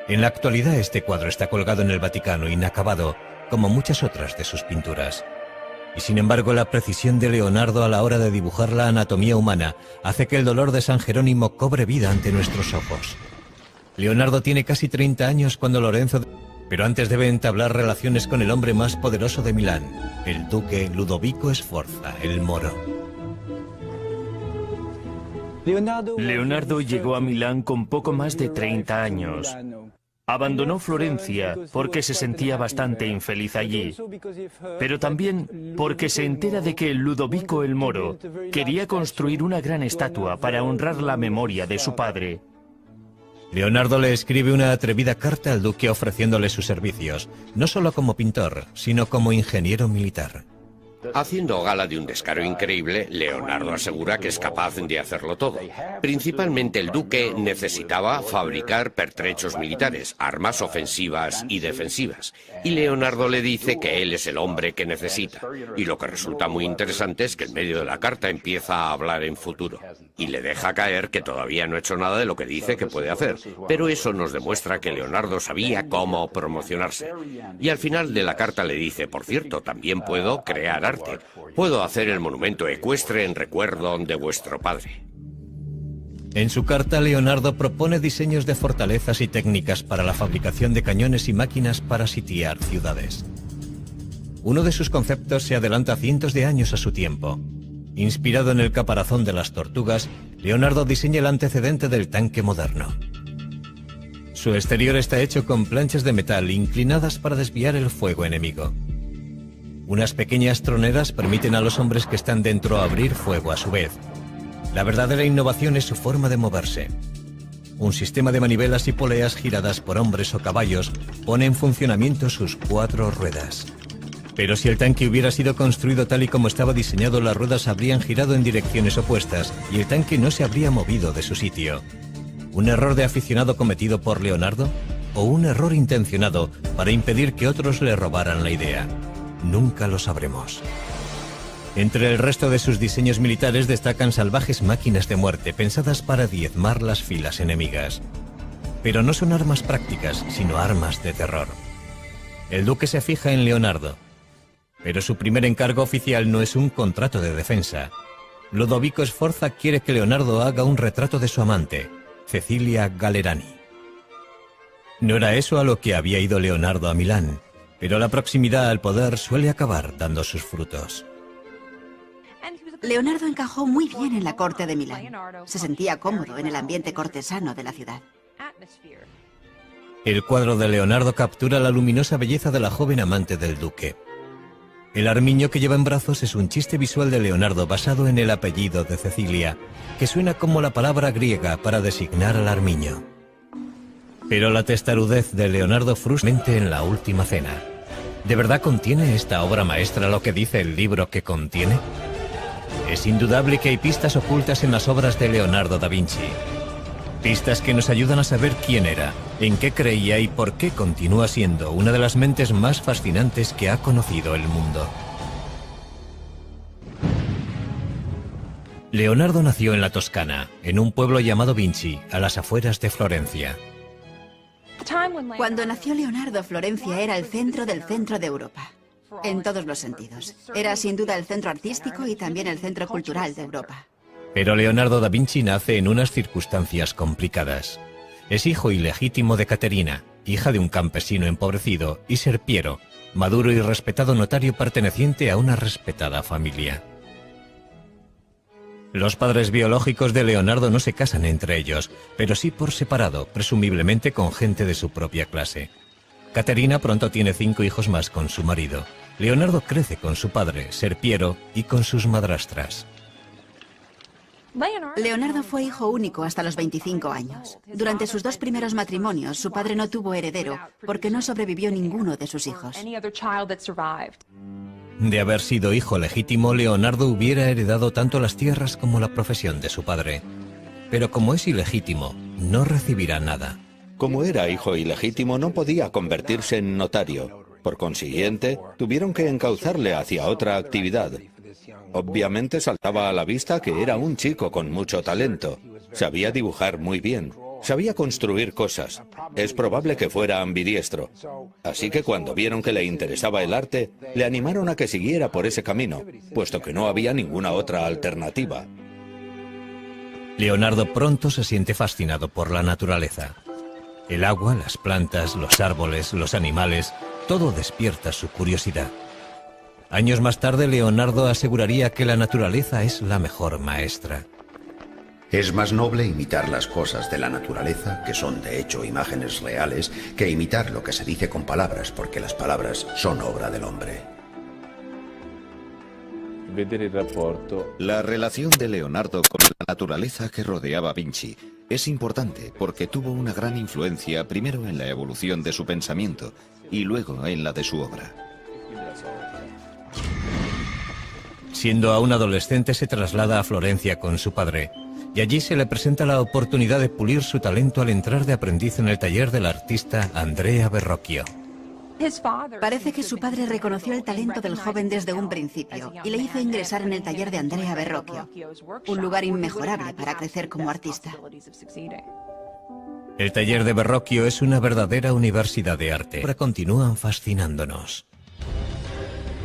Speaker 1: En la actualidad este cuadro está colgado en el Vaticano inacabado, como muchas otras de sus pinturas. Y sin embargo la precisión de Leonardo a la hora de dibujar la anatomía humana hace que el dolor de San Jerónimo cobre vida ante nuestros ojos. Leonardo tiene casi 30 años cuando Lorenzo... Pero antes debe entablar relaciones con el hombre más poderoso de Milán, el duque Ludovico Sforza, el Moro.
Speaker 8: Leonardo llegó a Milán con poco más de 30 años. Abandonó Florencia porque se sentía bastante infeliz allí, pero también porque se entera de que Ludovico el Moro quería construir una gran estatua para honrar la memoria de su padre.
Speaker 1: Leonardo le escribe una atrevida carta al duque ofreciéndole sus servicios, no solo como pintor, sino como ingeniero militar.
Speaker 4: Haciendo gala de un descaro increíble, Leonardo asegura que es capaz de hacerlo todo. Principalmente el duque necesitaba fabricar pertrechos militares, armas ofensivas y defensivas. Y Leonardo le dice que él es el hombre que necesita. Y lo que resulta muy interesante es que en medio de la carta empieza a hablar en futuro. Y le deja caer que todavía no ha hecho nada de lo que dice que puede hacer. Pero eso nos demuestra que Leonardo sabía cómo promocionarse. Y al final de la carta le dice, por cierto, también puedo crear arte. Puedo hacer el monumento ecuestre en recuerdo de vuestro padre.
Speaker 1: En su carta, Leonardo propone diseños de fortalezas y técnicas para la fabricación de cañones y máquinas para sitiar ciudades. Uno de sus conceptos se adelanta cientos de años a su tiempo. Inspirado en el caparazón de las tortugas, Leonardo diseña el antecedente del tanque moderno. Su exterior está hecho con planchas de metal inclinadas para desviar el fuego enemigo. Unas pequeñas troneras permiten a los hombres que están dentro abrir fuego a su vez. La verdadera innovación es su forma de moverse. Un sistema de manivelas y poleas giradas por hombres o caballos pone en funcionamiento sus 4 ruedas. Pero si el tanque hubiera sido construido tal y como estaba diseñado, las ruedas habrían girado en direcciones opuestas y el tanque no se habría movido de su sitio. ¿Un error de aficionado cometido por Leonardo? ¿O un error intencionado para impedir que otros le robaran la idea? Nunca lo sabremos. Entre el resto de sus diseños militares destacan salvajes máquinas de muerte pensadas para diezmar las filas enemigas. Pero no son armas prácticas, sino armas de terror. El duque se fija en Leonardo, pero su primer encargo oficial no es un contrato de defensa. Ludovico Sforza quiere que Leonardo haga un retrato de su amante, Cecilia Galerani. No era eso a lo que había ido Leonardo a Milán, pero la proximidad al poder suele acabar dando sus frutos.
Speaker 3: Leonardo encajó muy bien en la corte de Milán. Se sentía cómodo en el ambiente cortesano de la ciudad.
Speaker 1: El cuadro de Leonardo captura la luminosa belleza de la joven amante del duque. El armiño que lleva en brazos es un chiste visual de Leonardo basado en el apellido de Cecilia, que suena como la palabra griega para designar al armiño. Pero la testarudez de Leonardo frustra en la última cena. ¿De verdad contiene esta obra maestra lo que dice el libro que contiene? Es indudable que hay pistas ocultas en las obras de Leonardo da Vinci. Pistas que nos ayudan a saber quién era, en qué creía y por qué continúa siendo una de las mentes más fascinantes que ha conocido el mundo. Leonardo nació en la Toscana, en un pueblo llamado Vinci, a las afueras de Florencia.
Speaker 3: Cuando nació Leonardo, Florencia era el centro del centro de Europa. En todos los sentidos. Era sin duda el centro artístico y también el centro cultural de Europa.
Speaker 1: Pero Leonardo da Vinci nace en unas circunstancias complicadas. Es hijo ilegítimo de Caterina, hija de un campesino empobrecido, y Ser Piero, maduro y respetado notario perteneciente a una respetada familia. Los padres biológicos de Leonardo no se casan entre ellos, pero sí por separado, presumiblemente con gente de su propia clase. Caterina pronto tiene 5 hijos más con su marido. Leonardo crece con su padre, Ser Piero, y con sus madrastras.
Speaker 3: Leonardo fue hijo único hasta los 25 años. Durante sus 2 primeros matrimonios, su padre no tuvo heredero porque no sobrevivió ninguno de sus hijos.
Speaker 1: De haber sido hijo legítimo, Leonardo hubiera heredado tanto las tierras como la profesión de su padre. Pero como es ilegítimo, no recibirá nada.
Speaker 2: Como era hijo ilegítimo, no podía convertirse en notario. Por consiguiente, tuvieron que encauzarle hacia otra actividad. Obviamente saltaba a la vista que era un chico con mucho talento. Sabía dibujar muy bien. Sabía construir cosas. Es probable que fuera ambidiestro. Así que cuando vieron que le interesaba el arte, le animaron a que siguiera por ese camino, puesto que no había ninguna otra alternativa.
Speaker 1: Leonardo pronto se siente fascinado por la naturaleza. El agua, las plantas, los árboles, los animales, todo despierta su curiosidad. Años más tarde, Leonardo aseguraría que la naturaleza es la mejor maestra.
Speaker 5: Es más noble imitar las cosas de la naturaleza, que son de hecho imágenes reales, que imitar lo que se dice con palabras, porque las palabras son obra del hombre.
Speaker 6: La relación de Leonardo con la naturaleza que rodeaba a Vinci es importante porque tuvo una gran influencia primero en la evolución de su pensamiento y luego en la de su obra.
Speaker 1: Siendo aún adolescente, se traslada a Florencia con su padre, y allí se le presenta la oportunidad de pulir su talento al entrar de aprendiz en el taller del artista Andrea Verrocchio.
Speaker 3: Parece que su padre reconoció el talento del joven desde un principio y le hizo ingresar en el taller de Andrea Verrocchio, un lugar inmejorable para crecer como artista.
Speaker 1: El taller de Verrocchio es una verdadera universidad de arte. Ahora continúan fascinándonos.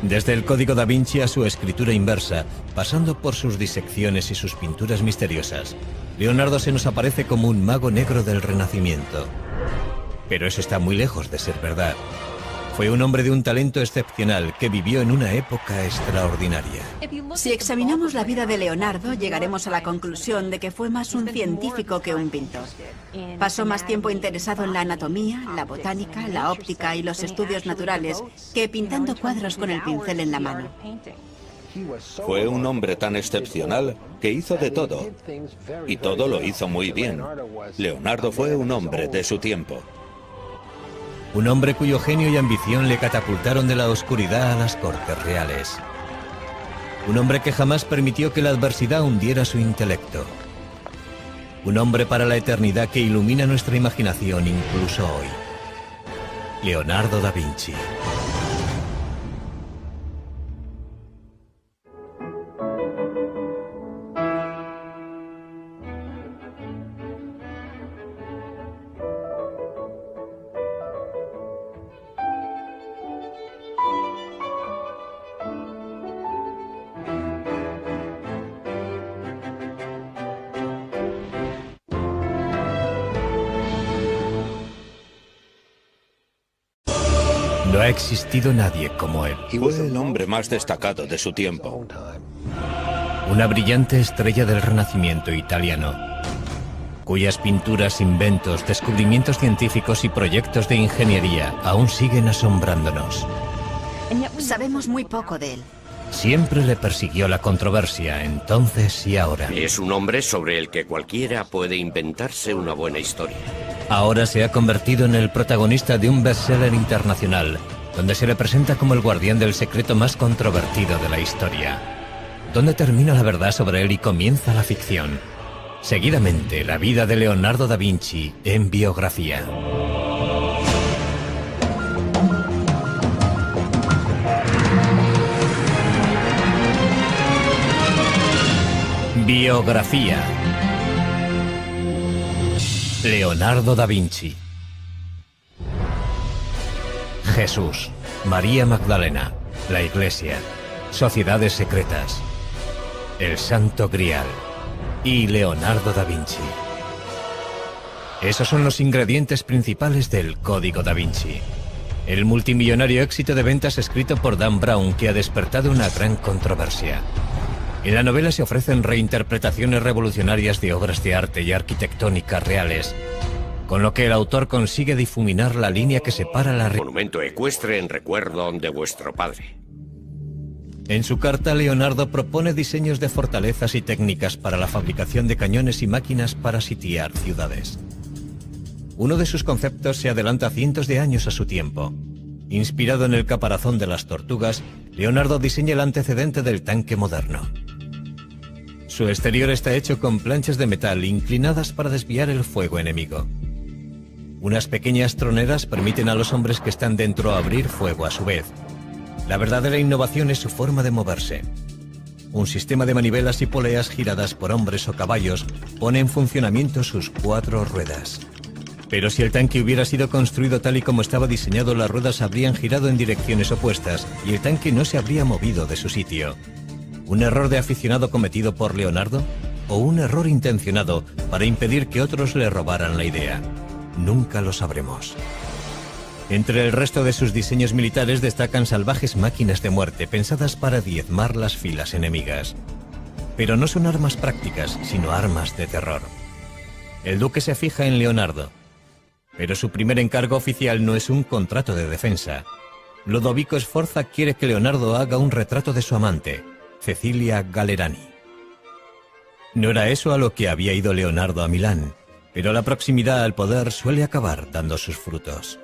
Speaker 1: Desde el Código da Vinci a su escritura inversa, pasando por sus disecciones y sus pinturas misteriosas, Leonardo se nos aparece como un mago negro del Renacimiento. Pero eso está muy lejos de ser verdad. Fue un hombre de un talento excepcional que vivió en una época extraordinaria.
Speaker 3: Si examinamos la vida de Leonardo, llegaremos a la conclusión de que fue más un científico que un pintor. Pasó más tiempo interesado en la anatomía, la botánica, la óptica y los estudios naturales que pintando cuadros con el pincel en la mano.
Speaker 2: Fue un hombre tan excepcional que hizo de todo. Y todo lo hizo muy bien. Leonardo fue un hombre de su tiempo.
Speaker 1: Un hombre cuyo genio y ambición le catapultaron de la oscuridad a las cortes reales. Un hombre que jamás permitió que la adversidad hundiera su intelecto. Un hombre para la eternidad que ilumina nuestra imaginación incluso hoy. Leonardo da Vinci. No ha existido nadie como él.
Speaker 2: Fue el hombre más destacado de su tiempo.
Speaker 1: Una brillante estrella del Renacimiento italiano, cuyas pinturas, inventos, descubrimientos científicos y proyectos de ingeniería aún siguen asombrándonos.
Speaker 3: Sabemos muy poco de él.
Speaker 1: Siempre le persiguió la controversia, entonces y ahora.
Speaker 4: Es un hombre sobre el que cualquiera puede inventarse una buena historia.
Speaker 1: Ahora se ha convertido en el protagonista de un bestseller internacional, donde se le presenta como el guardián del secreto más controvertido de la historia. ¿Dónde termina la verdad sobre él y comienza la ficción? Seguidamente, la vida de Leonardo da Vinci en biografía. Biografía. Leonardo da Vinci. Jesús, María Magdalena, la Iglesia, sociedades secretas, el Santo Grial y Leonardo da Vinci. Esos son los ingredientes principales del Código Da Vinci, el multimillonario éxito de ventas escrito por Dan Brown que ha despertado una gran controversia. En la novela se ofrecen reinterpretaciones revolucionarias de obras de arte y arquitectónicas reales, con lo que el autor consigue difuminar la línea que separa la...
Speaker 4: Monumento ecuestre en recuerdo de vuestro padre.
Speaker 1: En su carta, Leonardo propone diseños de fortalezas y técnicas para la fabricación de cañones y máquinas para sitiar ciudades. Uno de sus conceptos se adelanta cientos de años a su tiempo. Inspirado en el caparazón de las tortugas, Leonardo diseña el antecedente del tanque moderno. Su exterior está hecho con planchas de metal inclinadas para desviar el fuego enemigo. Unas pequeñas troneras permiten a los hombres que están dentro abrir fuego a su vez. La verdadera innovación es su forma de moverse. Un sistema de manivelas y poleas giradas por hombres o caballos pone en funcionamiento sus 4 ruedas. Pero si el tanque hubiera sido construido tal y como estaba diseñado, las ruedas habrían girado en direcciones opuestas y el tanque no se habría movido de su sitio. ¿Un error de aficionado cometido por Leonardo? ¿O un error intencionado para impedir que otros le robaran la idea? Nunca lo sabremos. Entre el resto de sus diseños militares destacan salvajes máquinas de muerte pensadas para diezmar las filas enemigas. Pero no son armas prácticas, sino armas de terror. El duque se fija en Leonardo, pero su primer encargo oficial no es un contrato de defensa. Ludovico Sforza quiere que Leonardo haga un retrato de su amante, Cecilia Gallerani. No era eso a lo que había ido Leonardo a Milán, pero la proximidad al poder suele acabar dando sus frutos.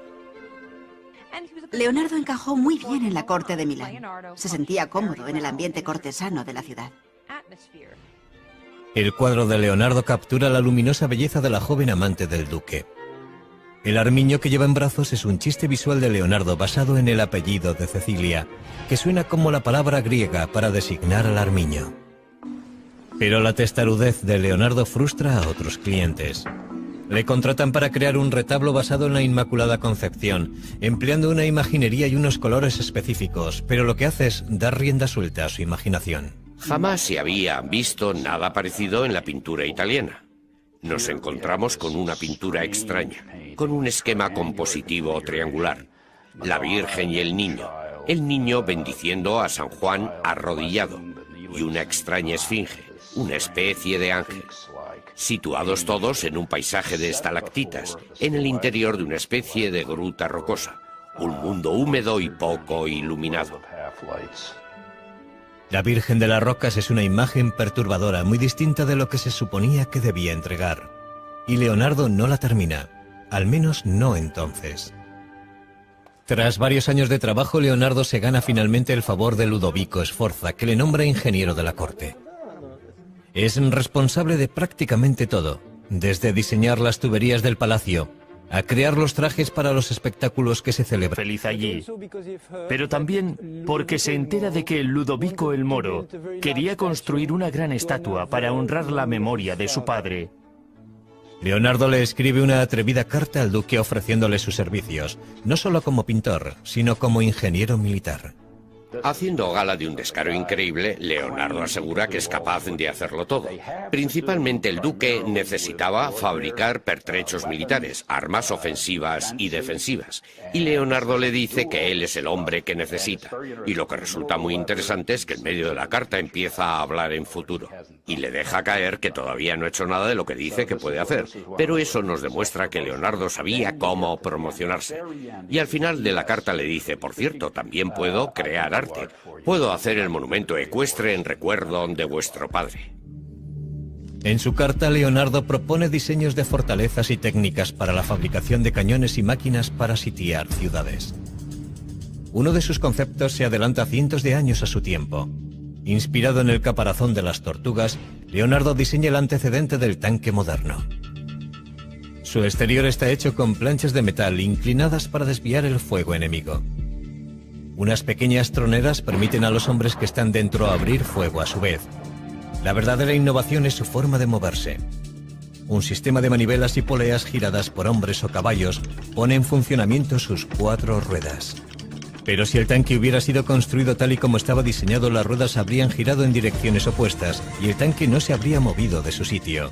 Speaker 3: Leonardo encajó muy bien en la corte de Milán. Se sentía cómodo en el ambiente cortesano de la ciudad.
Speaker 1: El cuadro de Leonardo captura la luminosa belleza de la joven amante del duque. El armiño que lleva en brazos es un chiste visual de Leonardo basado en el apellido de Cecilia, que suena como la palabra griega para designar al armiño. Pero la testarudez de Leonardo frustra a otros clientes. Le contratan para crear un retablo basado en la Inmaculada Concepción, empleando una imaginería y unos colores específicos, pero lo que hace es dar rienda suelta a su imaginación.
Speaker 4: Jamás se había visto nada parecido en la pintura italiana. Nos encontramos con una pintura extraña, con un esquema compositivo triangular. La Virgen y el niño bendiciendo a San Juan arrodillado, y una extraña esfinge, una especie de ángel. Situados todos en un paisaje de estalactitas, en el interior de una especie de gruta rocosa, un mundo húmedo y poco iluminado.
Speaker 1: La Virgen de las Rocas es una imagen perturbadora, muy distinta de lo que se suponía que debía entregar. Y Leonardo no la termina, al menos no entonces. Tras varios años de trabajo, Leonardo se gana finalmente el favor de Ludovico Sforza, que le nombra ingeniero de la corte. Es responsable de prácticamente todo, desde diseñar las tuberías del palacio a crear los trajes para los espectáculos que se celebran.
Speaker 8: Feliz allí, pero también porque se entera de que Ludovico el Moro quería construir una gran estatua para honrar la memoria de su padre.
Speaker 1: Leonardo le escribe una atrevida carta al duque ofreciéndole sus servicios, no solo como pintor, sino como ingeniero militar.
Speaker 4: Haciendo gala de un descaro increíble, Leonardo asegura que es capaz de hacerlo todo. Principalmente el duque necesitaba fabricar pertrechos militares, armas ofensivas y defensivas. Y Leonardo le dice que él es el hombre que necesita. Y lo que resulta muy interesante es que en medio de la carta empieza a hablar en futuro. Y le deja caer que todavía no ha hecho nada de lo que dice que puede hacer. Pero eso nos demuestra que Leonardo sabía cómo promocionarse. Y al final de la carta le dice, por cierto, también puedo crear arte. Puedo hacer el monumento ecuestre en recuerdo de vuestro padre.
Speaker 1: En su carta, Leonardo propone diseños de fortalezas y técnicas para la fabricación de cañones y máquinas para sitiar ciudades. Uno de sus conceptos se adelanta cientos de años a su tiempo. Inspirado en el caparazón de las tortugas, Leonardo diseña el antecedente del tanque moderno. Su exterior está hecho con planchas de metal inclinadas para desviar el fuego enemigo. Unas pequeñas troneras permiten a los hombres que están dentro abrir fuego a su vez. La verdadera innovación es su forma de moverse. Un sistema de manivelas y poleas giradas por hombres o caballos pone en funcionamiento sus 4 ruedas. Pero si el tanque hubiera sido construido tal y como estaba diseñado, las ruedas habrían girado en direcciones opuestas y el tanque no se habría movido de su sitio.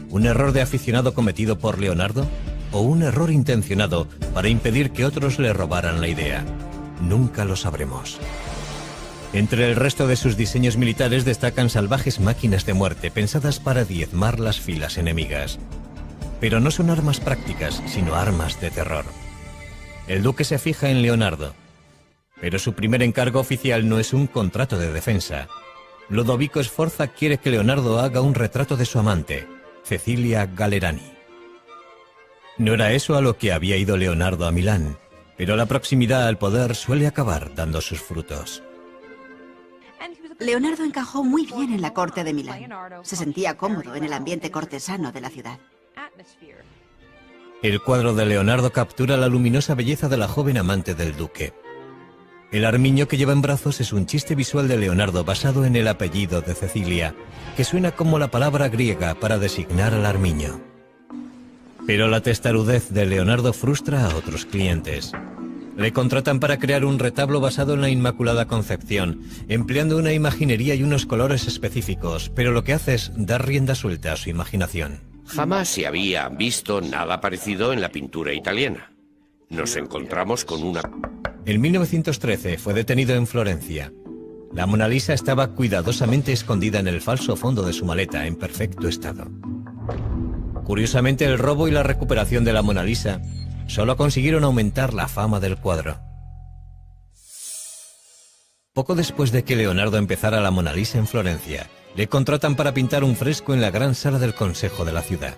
Speaker 1: ¿Un error de aficionado cometido por Leonardo? ¿O un error intencionado para impedir que otros le robaran la idea? Nunca lo sabremos. Entre el resto de sus diseños militares destacan salvajes máquinas de muerte pensadas para diezmar las filas enemigas. Pero no son armas prácticas, sino armas de terror. El duque se fija en Leonardo, pero su primer encargo oficial no es un contrato de defensa. Lodovico Sforza quiere que Leonardo haga un retrato de su amante, Cecilia Gallerani. No era eso a lo que había ido Leonardo a Milán, pero la proximidad al poder suele acabar dando sus frutos.
Speaker 3: Leonardo encajó muy bien en la corte de Milán. Se sentía cómodo en el ambiente cortesano de la ciudad.
Speaker 1: El cuadro de Leonardo captura la luminosa belleza de la joven amante del duque. El armiño que lleva en brazos es un chiste visual de Leonardo basado en el apellido de Cecilia, que suena como la palabra griega para designar al armiño. Pero la testarudez de Leonardo frustra a otros clientes. Le contratan para crear un retablo basado en la Inmaculada Concepción, empleando una imaginería y unos colores específicos, pero lo que hace es dar rienda suelta a su imaginación.
Speaker 4: Jamás se había visto nada parecido en la pintura italiana. Nos encontramos con una...
Speaker 1: En 1913 fue detenido en Florencia. La Mona Lisa estaba cuidadosamente escondida en el falso fondo de su maleta, en perfecto estado. Curiosamente, el robo y la recuperación de la Mona Lisa solo consiguieron aumentar la fama del cuadro. Poco después de que Leonardo empezara la Mona Lisa en Florencia, le contratan para pintar un fresco en la gran sala del Consejo de la ciudad.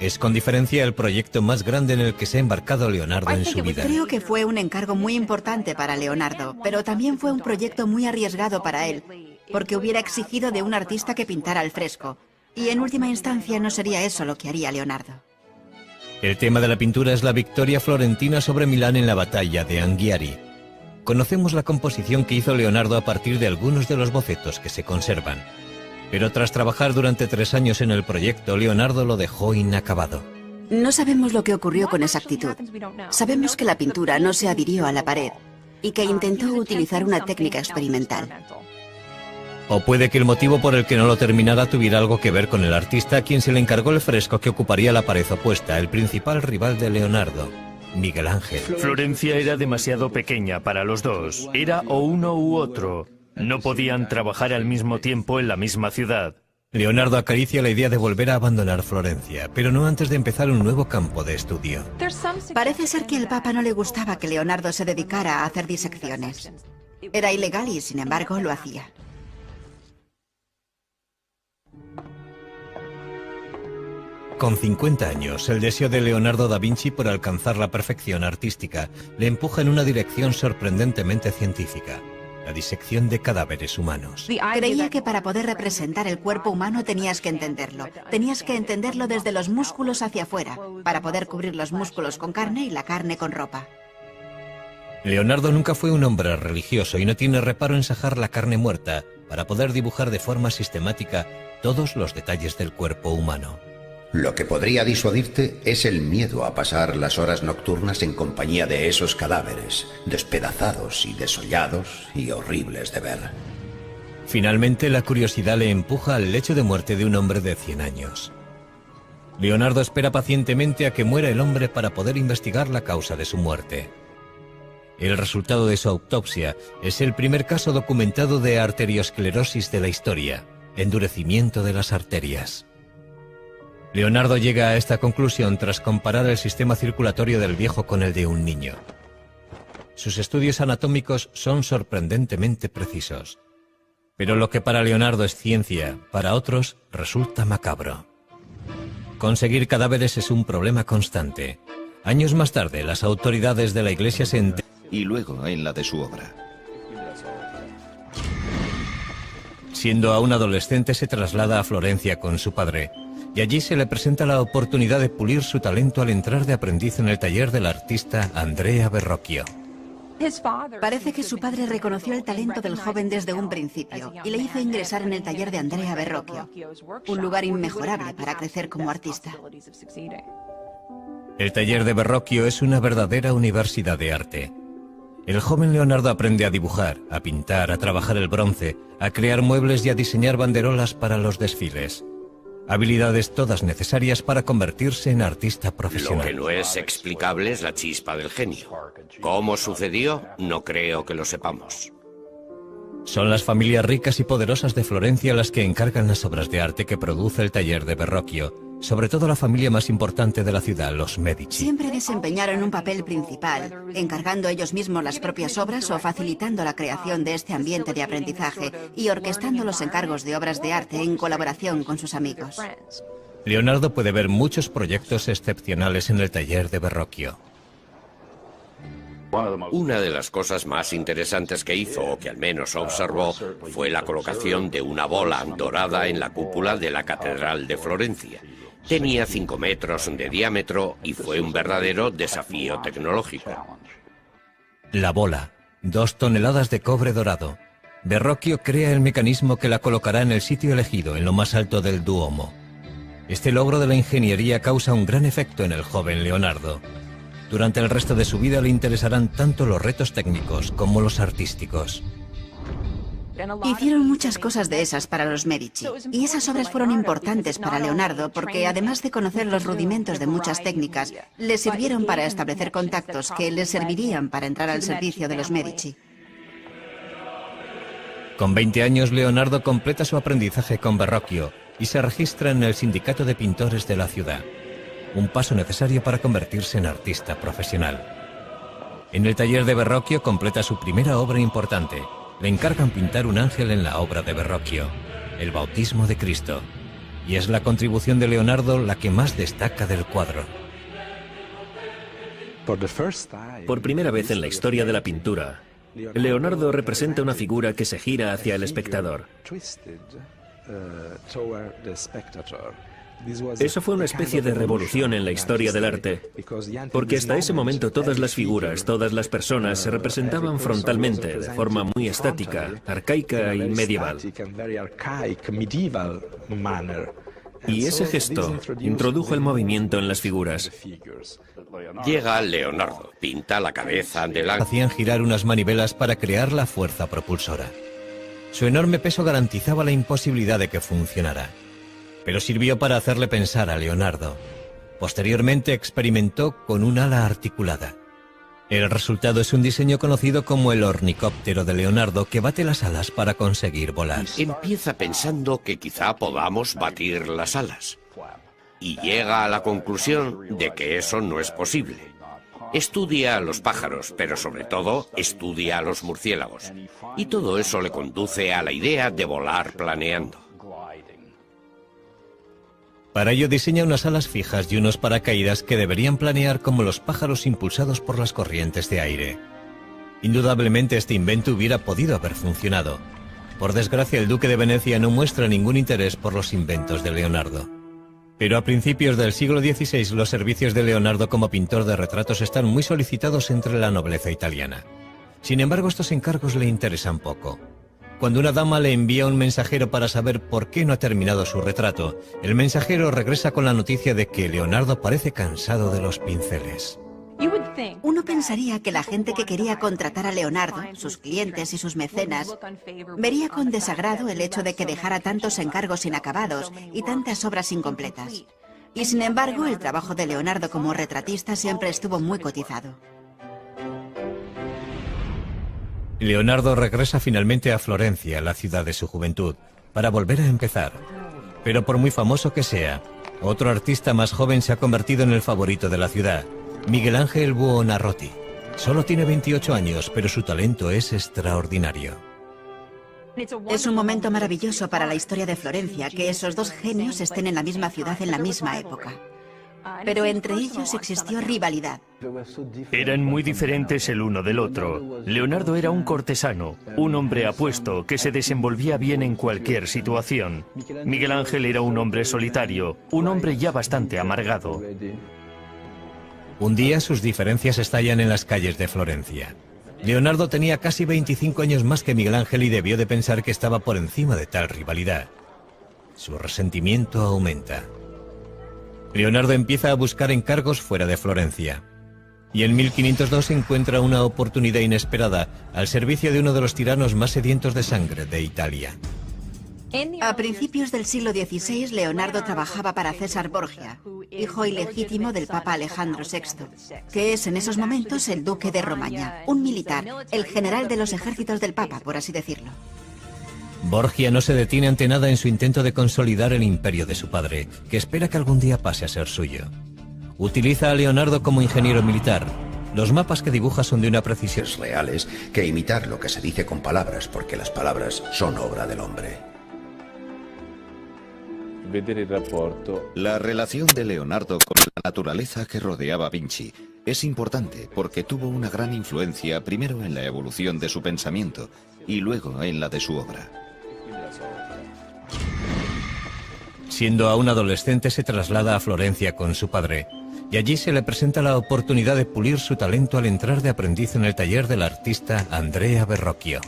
Speaker 1: Es con diferencia el proyecto más grande en el que se ha embarcado Leonardo en su vida.
Speaker 3: Creo que fue un encargo muy importante para Leonardo, pero también fue un proyecto muy arriesgado para él, porque hubiera exigido de un artista que pintara el fresco, y en última instancia no sería eso lo que haría Leonardo.
Speaker 1: El tema de la pintura es la victoria florentina sobre Milán en la batalla de Anghiari. Conocemos la composición que hizo Leonardo a partir de algunos de los bocetos que se conservan. Pero tras trabajar durante 3 años en el proyecto, Leonardo lo dejó inacabado.
Speaker 3: No sabemos lo que ocurrió con exactitud. Sabemos que la pintura no se adhirió a la pared y que intentó utilizar una técnica experimental.
Speaker 1: O puede que el motivo por el que no lo terminara tuviera algo que ver con el artista a quien se le encargó el fresco que ocuparía la pared opuesta, el principal rival de Leonardo, Miguel Ángel.
Speaker 8: Florencia era demasiado pequeña para los dos. Era o uno u otro. No podían trabajar al mismo tiempo en la misma ciudad.
Speaker 1: Leonardo acaricia la idea de volver a abandonar Florencia, pero no antes de empezar un nuevo campo de estudio.
Speaker 3: Parece ser que al Papa no le gustaba que Leonardo se dedicara a hacer disecciones. Era ilegal y, sin embargo, lo hacía.
Speaker 1: Con 50 años, el deseo de Leonardo da Vinci por alcanzar la perfección artística le empuja en una dirección sorprendentemente científica: la disección de cadáveres humanos.
Speaker 3: Creía que para poder representar el cuerpo humano tenías que entenderlo. Tenías que entenderlo desde los músculos hacia afuera, para poder cubrir los músculos con carne y la carne con ropa.
Speaker 1: Leonardo nunca fue un hombre religioso y no tiene reparo en sajar la carne muerta para poder dibujar de forma sistemática todos los detalles del cuerpo humano.
Speaker 5: Lo que podría disuadirte es el miedo a pasar las horas nocturnas en compañía de esos cadáveres, despedazados y desollados y horribles de ver.
Speaker 1: Finalmente, la curiosidad le empuja al lecho de muerte de un hombre de 100 años. Leonardo espera pacientemente a que muera el hombre para poder investigar la causa de su muerte. El resultado de su autopsia es el primer caso documentado de arteriosclerosis de la historia, endurecimiento de las arterias. Leonardo llega a esta conclusión tras comparar el sistema circulatorio del viejo con el de un niño. Sus estudios anatómicos son sorprendentemente precisos. Pero lo que para Leonardo es ciencia, para otros resulta macabro. Conseguir cadáveres es un problema constante. Años más tarde, las autoridades de la Iglesia se enteran.
Speaker 6: Y luego en la de su obra.
Speaker 1: Siendo aún adolescente, se traslada a Florencia con su padre, y allí se le presenta la oportunidad de pulir su talento al entrar de aprendiz en el taller del artista Andrea Verrocchio.
Speaker 3: Parece que su padre reconoció el talento del joven desde un principio y le hizo ingresar en el taller de Andrea Verrocchio, un lugar inmejorable para crecer como artista.
Speaker 1: El taller de Verrocchio es una verdadera universidad de arte. El joven Leonardo aprende a dibujar, a pintar, a trabajar el bronce, a crear muebles y a diseñar banderolas para los desfiles. habilidades todas necesarias para convertirse en artista
Speaker 4: Lo
Speaker 1: profesional.
Speaker 4: que no es explicable es la chispa del genio. ¿Cómo sucedió? No creo que lo sepamos.
Speaker 1: Son las familias ricas y poderosas de Florencia las que encargan las obras de arte que produce el taller de Verrocchio, sobre todo la familia más importante de la ciudad, los Medici.
Speaker 3: Siempre desempeñaron un papel principal, encargando ellos mismos las propias obras o facilitando la creación de este ambiente de aprendizaje y orquestando los encargos de obras de arte en colaboración con sus amigos.
Speaker 1: Leonardo puede ver muchos proyectos excepcionales en el taller de Verrocchio.
Speaker 4: Una de las cosas más interesantes que hizo, o que al menos observó, fue la colocación de una bola dorada en la cúpula de la Catedral de Florencia. Tenía 5 metros de diámetro y fue un verdadero desafío tecnológico.
Speaker 1: La bola, 2 toneladas de cobre dorado. Verrocchio crea el mecanismo que la colocará en el sitio elegido, en lo más alto del Duomo. Este logro de la ingeniería causa un gran efecto en el joven Leonardo. Durante el resto de su vida le interesarán tanto los retos técnicos como los artísticos.
Speaker 3: Hicieron muchas cosas de esas para los Medici, y esas obras fueron importantes para Leonardo porque, además de conocer los rudimentos de muchas técnicas, le sirvieron para establecer contactos que le servirían para entrar al servicio de los Medici.
Speaker 1: Con 20 años, Leonardo completa su aprendizaje con Verrocchio y se registra en el Sindicato de Pintores de la ciudad. Un paso necesario para convertirse en artista profesional. En el taller de Verrocchio completa su primera obra importante. Le encargan pintar un ángel en la obra de Verrocchio, el Bautismo de Cristo, y es la contribución de Leonardo la que más destaca del cuadro.
Speaker 7: Por primera vez en la historia de la pintura, Leonardo representa una figura que se gira hacia el espectador. Eso fue una especie de revolución en la historia del arte, porque hasta ese momento todas las figuras, todas las personas se representaban frontalmente, de forma muy estática, arcaica y medieval. Y ese gesto introdujo el movimiento en las figuras.
Speaker 4: Llega Leonardo, pinta la cabeza del ángel.
Speaker 1: Hacían girar unas manivelas para crear la fuerza propulsora. Su enorme peso garantizaba la imposibilidad de que funcionara, pero sirvió para hacerle pensar a Leonardo. Posteriormente experimentó con un ala articulada. El resultado es un diseño conocido como el ornicóptero de Leonardo, que bate las alas para conseguir volar.
Speaker 4: Empieza pensando que quizá podamos batir las alas, y llega a la conclusión de que eso no es posible. Estudia a los pájaros, pero sobre todo estudia a los murciélagos, y todo eso le conduce a la idea de volar planeando.
Speaker 1: Para ello diseña unas alas fijas y unos paracaídas que deberían planear como los pájaros impulsados por las corrientes de aire. Indudablemente este invento hubiera podido haber funcionado. Por desgracia, el duque de Venecia no muestra ningún interés por los inventos de Leonardo. Pero a principios del siglo XVI los servicios de Leonardo como pintor de retratos están muy solicitados entre la nobleza italiana. Sin embargo, estos encargos le interesan poco. Cuando una dama le envía un mensajero para saber por qué no ha terminado su retrato, el mensajero regresa con la noticia de que Leonardo parece cansado de los pinceles.
Speaker 3: Uno pensaría que la gente que quería contratar a Leonardo, sus clientes y sus mecenas, vería con desagrado el hecho de que dejara tantos encargos inacabados y tantas obras incompletas. Y sin embargo, el trabajo de Leonardo como retratista siempre estuvo muy cotizado.
Speaker 1: Leonardo regresa finalmente a Florencia, la ciudad de su juventud, para volver a empezar. Pero por muy famoso que sea, otro artista más joven se ha convertido en el favorito de la ciudad, Miguel Ángel Buonarroti. Solo tiene 28 años, pero su talento es extraordinario.
Speaker 3: Es un momento maravilloso para la historia de Florencia que esos dos genios estén en la misma ciudad en la misma época. Pero entre ellos existió rivalidad.
Speaker 8: Eran muy diferentes el uno del otro. Leonardo era un cortesano, un hombre apuesto que se desenvolvía bien en cualquier situación. Miguel Ángel era un hombre solitario, un hombre ya bastante amargado.
Speaker 1: Un día sus diferencias estallan en las calles de Florencia. Leonardo tenía casi 25 años más que Miguel Ángel y debió de pensar que estaba por encima de tal rivalidad. Su resentimiento aumenta. Leonardo empieza a buscar encargos fuera de Florencia. Y en 1502 encuentra una oportunidad inesperada al servicio de uno de los tiranos más sedientos de sangre de Italia.
Speaker 3: A principios del siglo XVI, Leonardo trabajaba para César Borgia, hijo ilegítimo del Papa Alejandro VI, que es en esos momentos el duque de Romaña, un militar, el general de los ejércitos del Papa, por así decirlo.
Speaker 1: Borgia no se detiene ante nada en su intento de consolidar el imperio de su padre, que espera que algún día pase a ser suyo. Utiliza a Leonardo como ingeniero militar. Los mapas que dibuja son de una precisión
Speaker 5: reales que imitar lo que se dice con palabras, porque las palabras son obra del hombre.
Speaker 6: La relación de Leonardo con la naturaleza que rodeaba a Vinci es importante porque tuvo una gran influencia primero en la evolución de su pensamiento y luego en la de su obra.
Speaker 1: Siendo aún adolescente, se traslada a Florencia con su padre, y allí se le presenta la oportunidad de pulir su talento al entrar de aprendiz en el taller del artista Andrea Verrocchio.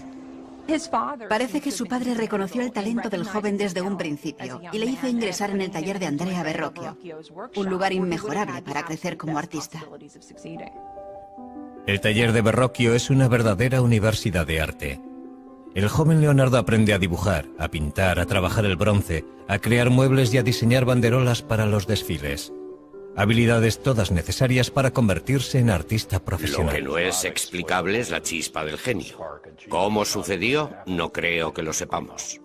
Speaker 3: Parece que su padre reconoció el talento del joven desde un principio y le hizo ingresar en el taller de Andrea Verrocchio, un lugar inmejorable para crecer como artista.
Speaker 1: El taller de Verrocchio es una verdadera universidad de arte. El joven Leonardo aprende a dibujar, a pintar, a trabajar el bronce, a crear muebles y a diseñar banderolas para los desfiles. Habilidades todas necesarias para convertirse en artista profesional.
Speaker 4: Lo que no es explicable es la chispa del genio. ¿Cómo sucedió? No creo que lo sepamos.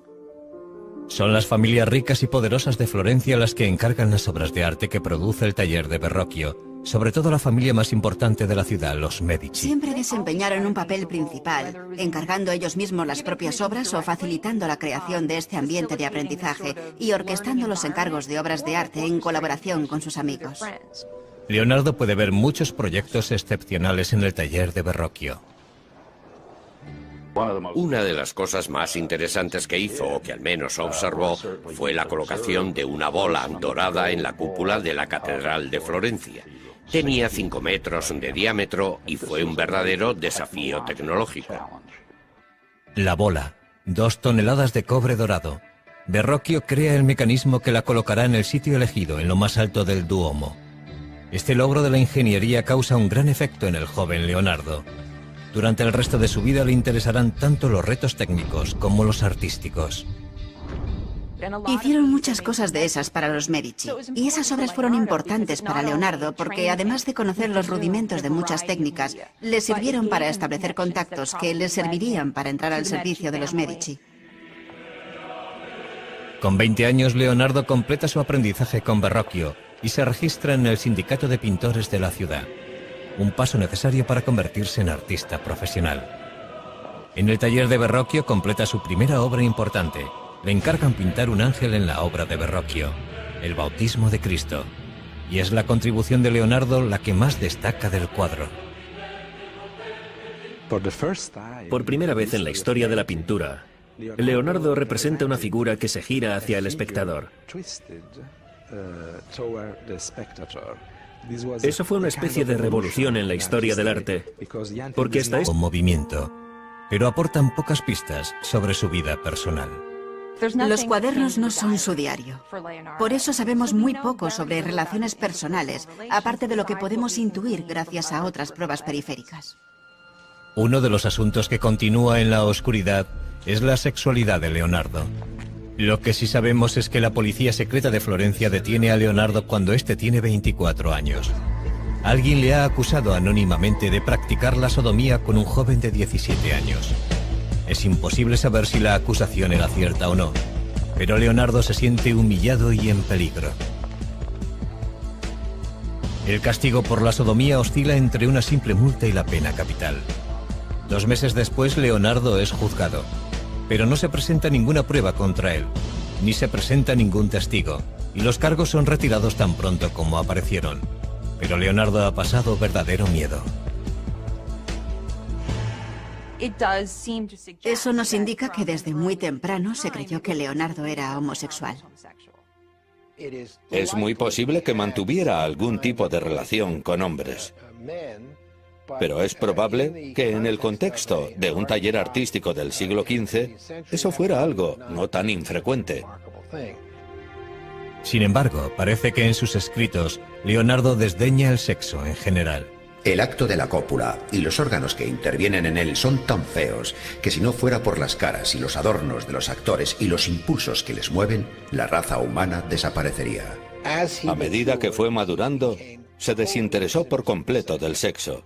Speaker 1: Son las familias ricas y poderosas de Florencia las que encargan las obras de arte que produce el taller de Verrocchio, sobre todo la familia más importante de la ciudad, los Medici.
Speaker 3: Siempre desempeñaron un papel principal, encargando ellos mismos las propias obras o facilitando la creación de este ambiente de aprendizaje y orquestando los encargos de obras de arte en colaboración con sus amigos.
Speaker 1: Leonardo puede ver muchos proyectos excepcionales en el taller de Verrocchio.
Speaker 4: Una de las cosas más interesantes que hizo, o que al menos observó, fue la colocación de una bola dorada en la cúpula de la Catedral de Florencia. Tenía 5 metros de diámetro y fue un verdadero desafío tecnológico.
Speaker 1: La bola, 2 toneladas de cobre dorado. Verrocchio crea el mecanismo que la colocará en el sitio elegido, en lo más alto del Duomo. Este logro de la ingeniería causa un gran efecto en el joven Leonardo. Durante el resto de su vida le interesarán tanto los retos técnicos como los artísticos.
Speaker 3: Hicieron muchas cosas de esas para los Medici, y esas obras fueron importantes para Leonardo porque, además de conocer los rudimentos de muchas técnicas, le sirvieron para establecer contactos que le servirían para entrar al servicio de los Medici.
Speaker 1: Con 20 años, Leonardo completa su aprendizaje con Verrocchio y se registra en el Sindicato de Pintores de la ciudad. Un paso necesario para convertirse en artista profesional. En el taller de Verrocchio completa su primera obra importante. Le encargan pintar un ángel en la obra de Verrocchio, el Bautismo de Cristo, y es la contribución de Leonardo la que más destaca del cuadro.
Speaker 7: Por primera vez en la historia de la pintura, Leonardo representa una figura que se gira hacia el espectador. Eso fue una especie de revolución en la historia del arte, porque hasta
Speaker 1: un movimiento, pero aportan pocas pistas sobre su vida personal.
Speaker 3: Los cuadernos no son su diario. Por eso sabemos muy poco sobre relaciones personales, aparte de lo que podemos intuir gracias a otras pruebas periféricas.
Speaker 1: Uno de los asuntos que continúa en la oscuridad es la sexualidad de Leonardo. Lo que sí sabemos es que la policía secreta de Florencia detiene a Leonardo cuando éste tiene 24 años. Alguien le ha acusado anónimamente de practicar la sodomía con un joven de 17 años. Es imposible saber si la acusación era cierta o no, pero Leonardo se siente humillado y en peligro. El castigo por la sodomía oscila entre una simple multa y la pena capital. 2 meses después, Leonardo es juzgado, pero no se presenta ninguna prueba contra él, ni se presenta ningún testigo, y los cargos son retirados tan pronto como aparecieron. Pero Leonardo ha pasado verdadero miedo.
Speaker 3: Eso nos indica que desde muy temprano se creyó que Leonardo era homosexual.
Speaker 2: Es muy posible que mantuviera algún tipo de relación con hombres. Pero es probable que en el contexto de un taller artístico del siglo XV, eso fuera algo no tan infrecuente.
Speaker 1: Sin embargo, parece que en sus escritos, Leonardo desdeña el sexo en general.
Speaker 5: El acto de la cópula y los órganos que intervienen en él son tan feos que si no fuera por las caras y los adornos de los actores y los impulsos que les mueven, la raza humana desaparecería.
Speaker 2: A medida que fue madurando, se desinteresó por completo del sexo.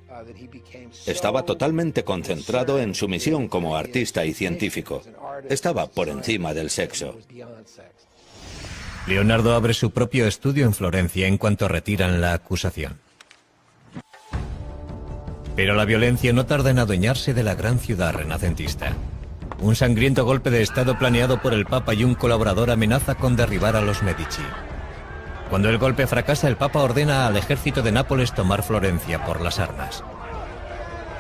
Speaker 2: Estaba totalmente concentrado en su misión como artista y científico. Estaba por encima del sexo.
Speaker 1: Leonardo abre su propio estudio en Florencia en cuanto retiran la acusación. Pero la violencia no tarda en adueñarse de la gran ciudad renacentista. Un sangriento golpe de estado planeado por el Papa y un colaborador amenaza con derribar a los Medici. Cuando el golpe fracasa, el Papa ordena al ejército de Nápoles tomar Florencia por las armas.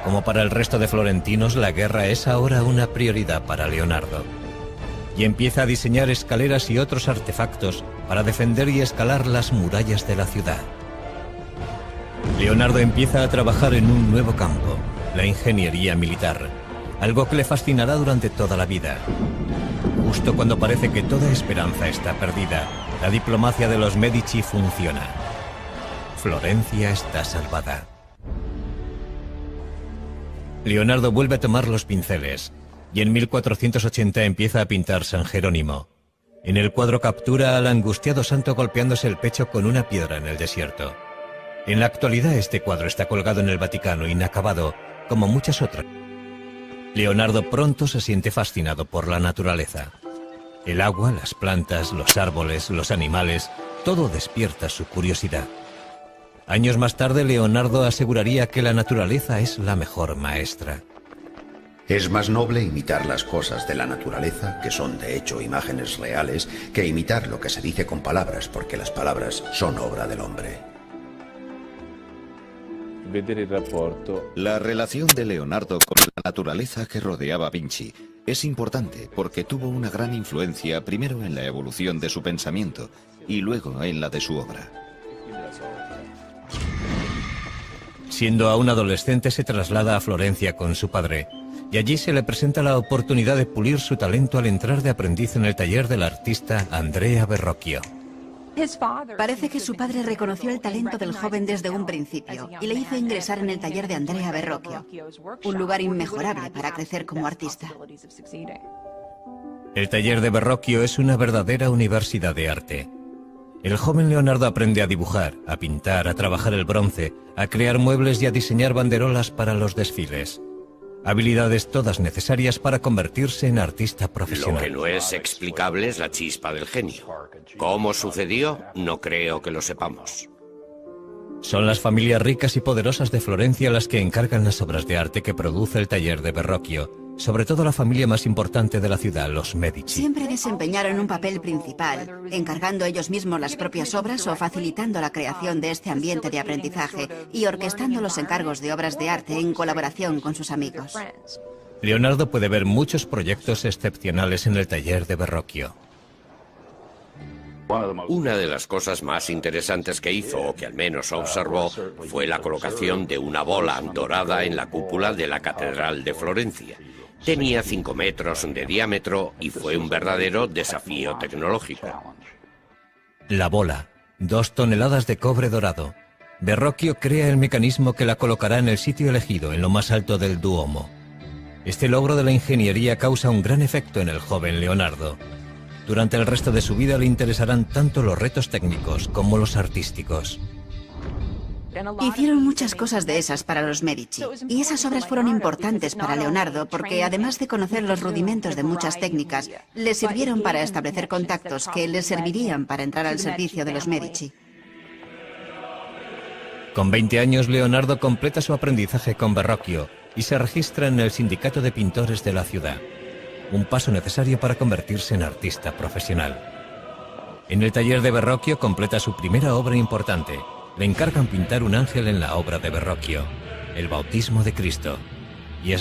Speaker 1: Como para el resto de florentinos, la guerra es ahora una prioridad para Leonardo. Y empieza a diseñar escaleras y otros artefactos para defender y escalar las murallas de la ciudad. Leonardo empieza a trabajar en un nuevo campo, la ingeniería militar, algo que le fascinará durante toda la vida. Justo cuando parece que toda esperanza está perdida, la diplomacia de los Medici funciona. Florencia está salvada. Leonardo vuelve a tomar los pinceles y en 1480 empieza a pintar San Jerónimo. En el cuadro captura al angustiado santo golpeándose el pecho con una piedra en el desierto. En la actualidad este cuadro está colgado en el Vaticano, inacabado, como muchas otras. Leonardo pronto se siente fascinado por la naturaleza. El agua, las plantas, los árboles, los animales, todo despierta su curiosidad. Años más tarde, Leonardo aseguraría que la naturaleza es la mejor maestra.
Speaker 5: Es más noble imitar las cosas de la naturaleza, que son de hecho imágenes reales, que imitar lo que se dice con palabras, porque las palabras son obra del hombre.
Speaker 6: La relación de Leonardo con la naturaleza que rodeaba a Vinci es importante porque tuvo una gran influencia primero en la evolución de su pensamiento y luego en la de su obra.
Speaker 1: Siendo aún adolescente se traslada a Florencia con su padre y allí se le presenta la oportunidad de pulir su talento al entrar de aprendiz en el taller del artista Andrea Verrocchio.
Speaker 3: Parece que su padre reconoció el talento del joven desde un principio y le hizo ingresar en el taller de Andrea Verrocchio, un lugar inmejorable para crecer como artista.
Speaker 1: El taller de Verrocchio es una verdadera universidad de arte. El joven Leonardo aprende a dibujar, a pintar, a trabajar el bronce, a crear muebles y a diseñar banderolas para los desfiles. Habilidades todas necesarias para convertirse en artista profesional.
Speaker 4: Lo que no es explicable es la chispa del genio. ¿Cómo sucedió? No creo que lo sepamos.
Speaker 1: Son las familias ricas y poderosas de Florencia las que encargan las obras de arte que produce el taller de Verrocchio, sobre todo la familia más importante de la ciudad, los Medici.
Speaker 3: Siempre desempeñaron un papel principal, encargando ellos mismos las propias obras o facilitando la creación de este ambiente de aprendizaje y orquestando los encargos de obras de arte en colaboración con sus amigos.
Speaker 1: Leonardo puede ver muchos proyectos excepcionales en el taller de Verrocchio.
Speaker 4: Una de las cosas más interesantes que hizo, o que al menos observó, fue la colocación de una bola dorada en la cúpula de la Catedral de Florencia. Tenía 5 metros de diámetro y fue un verdadero desafío tecnológico.
Speaker 1: La bola, 2 toneladas de cobre dorado. Verrocchio crea el mecanismo que la colocará en el sitio elegido, en lo más alto del Duomo. Este logro de la ingeniería causa un gran efecto en el joven Leonardo. Durante el resto de su vida le interesarán tanto los retos técnicos como los artísticos.
Speaker 3: Hicieron muchas cosas de esas para los Medici, y esas obras fueron importantes para Leonardo porque, además de conocer los rudimentos de muchas técnicas, le sirvieron para establecer contactos que le servirían para entrar al servicio de los Medici.
Speaker 1: Con 20 años, Leonardo completa su aprendizaje con Verrocchio y se registra en el Sindicato de Pintores de la ciudad. Un paso necesario para convertirse en artista profesional. En el taller de Verrocchio completa su primera obra importante. Le encargan pintar un ángel en la obra de Verrocchio, el Bautismo de Cristo.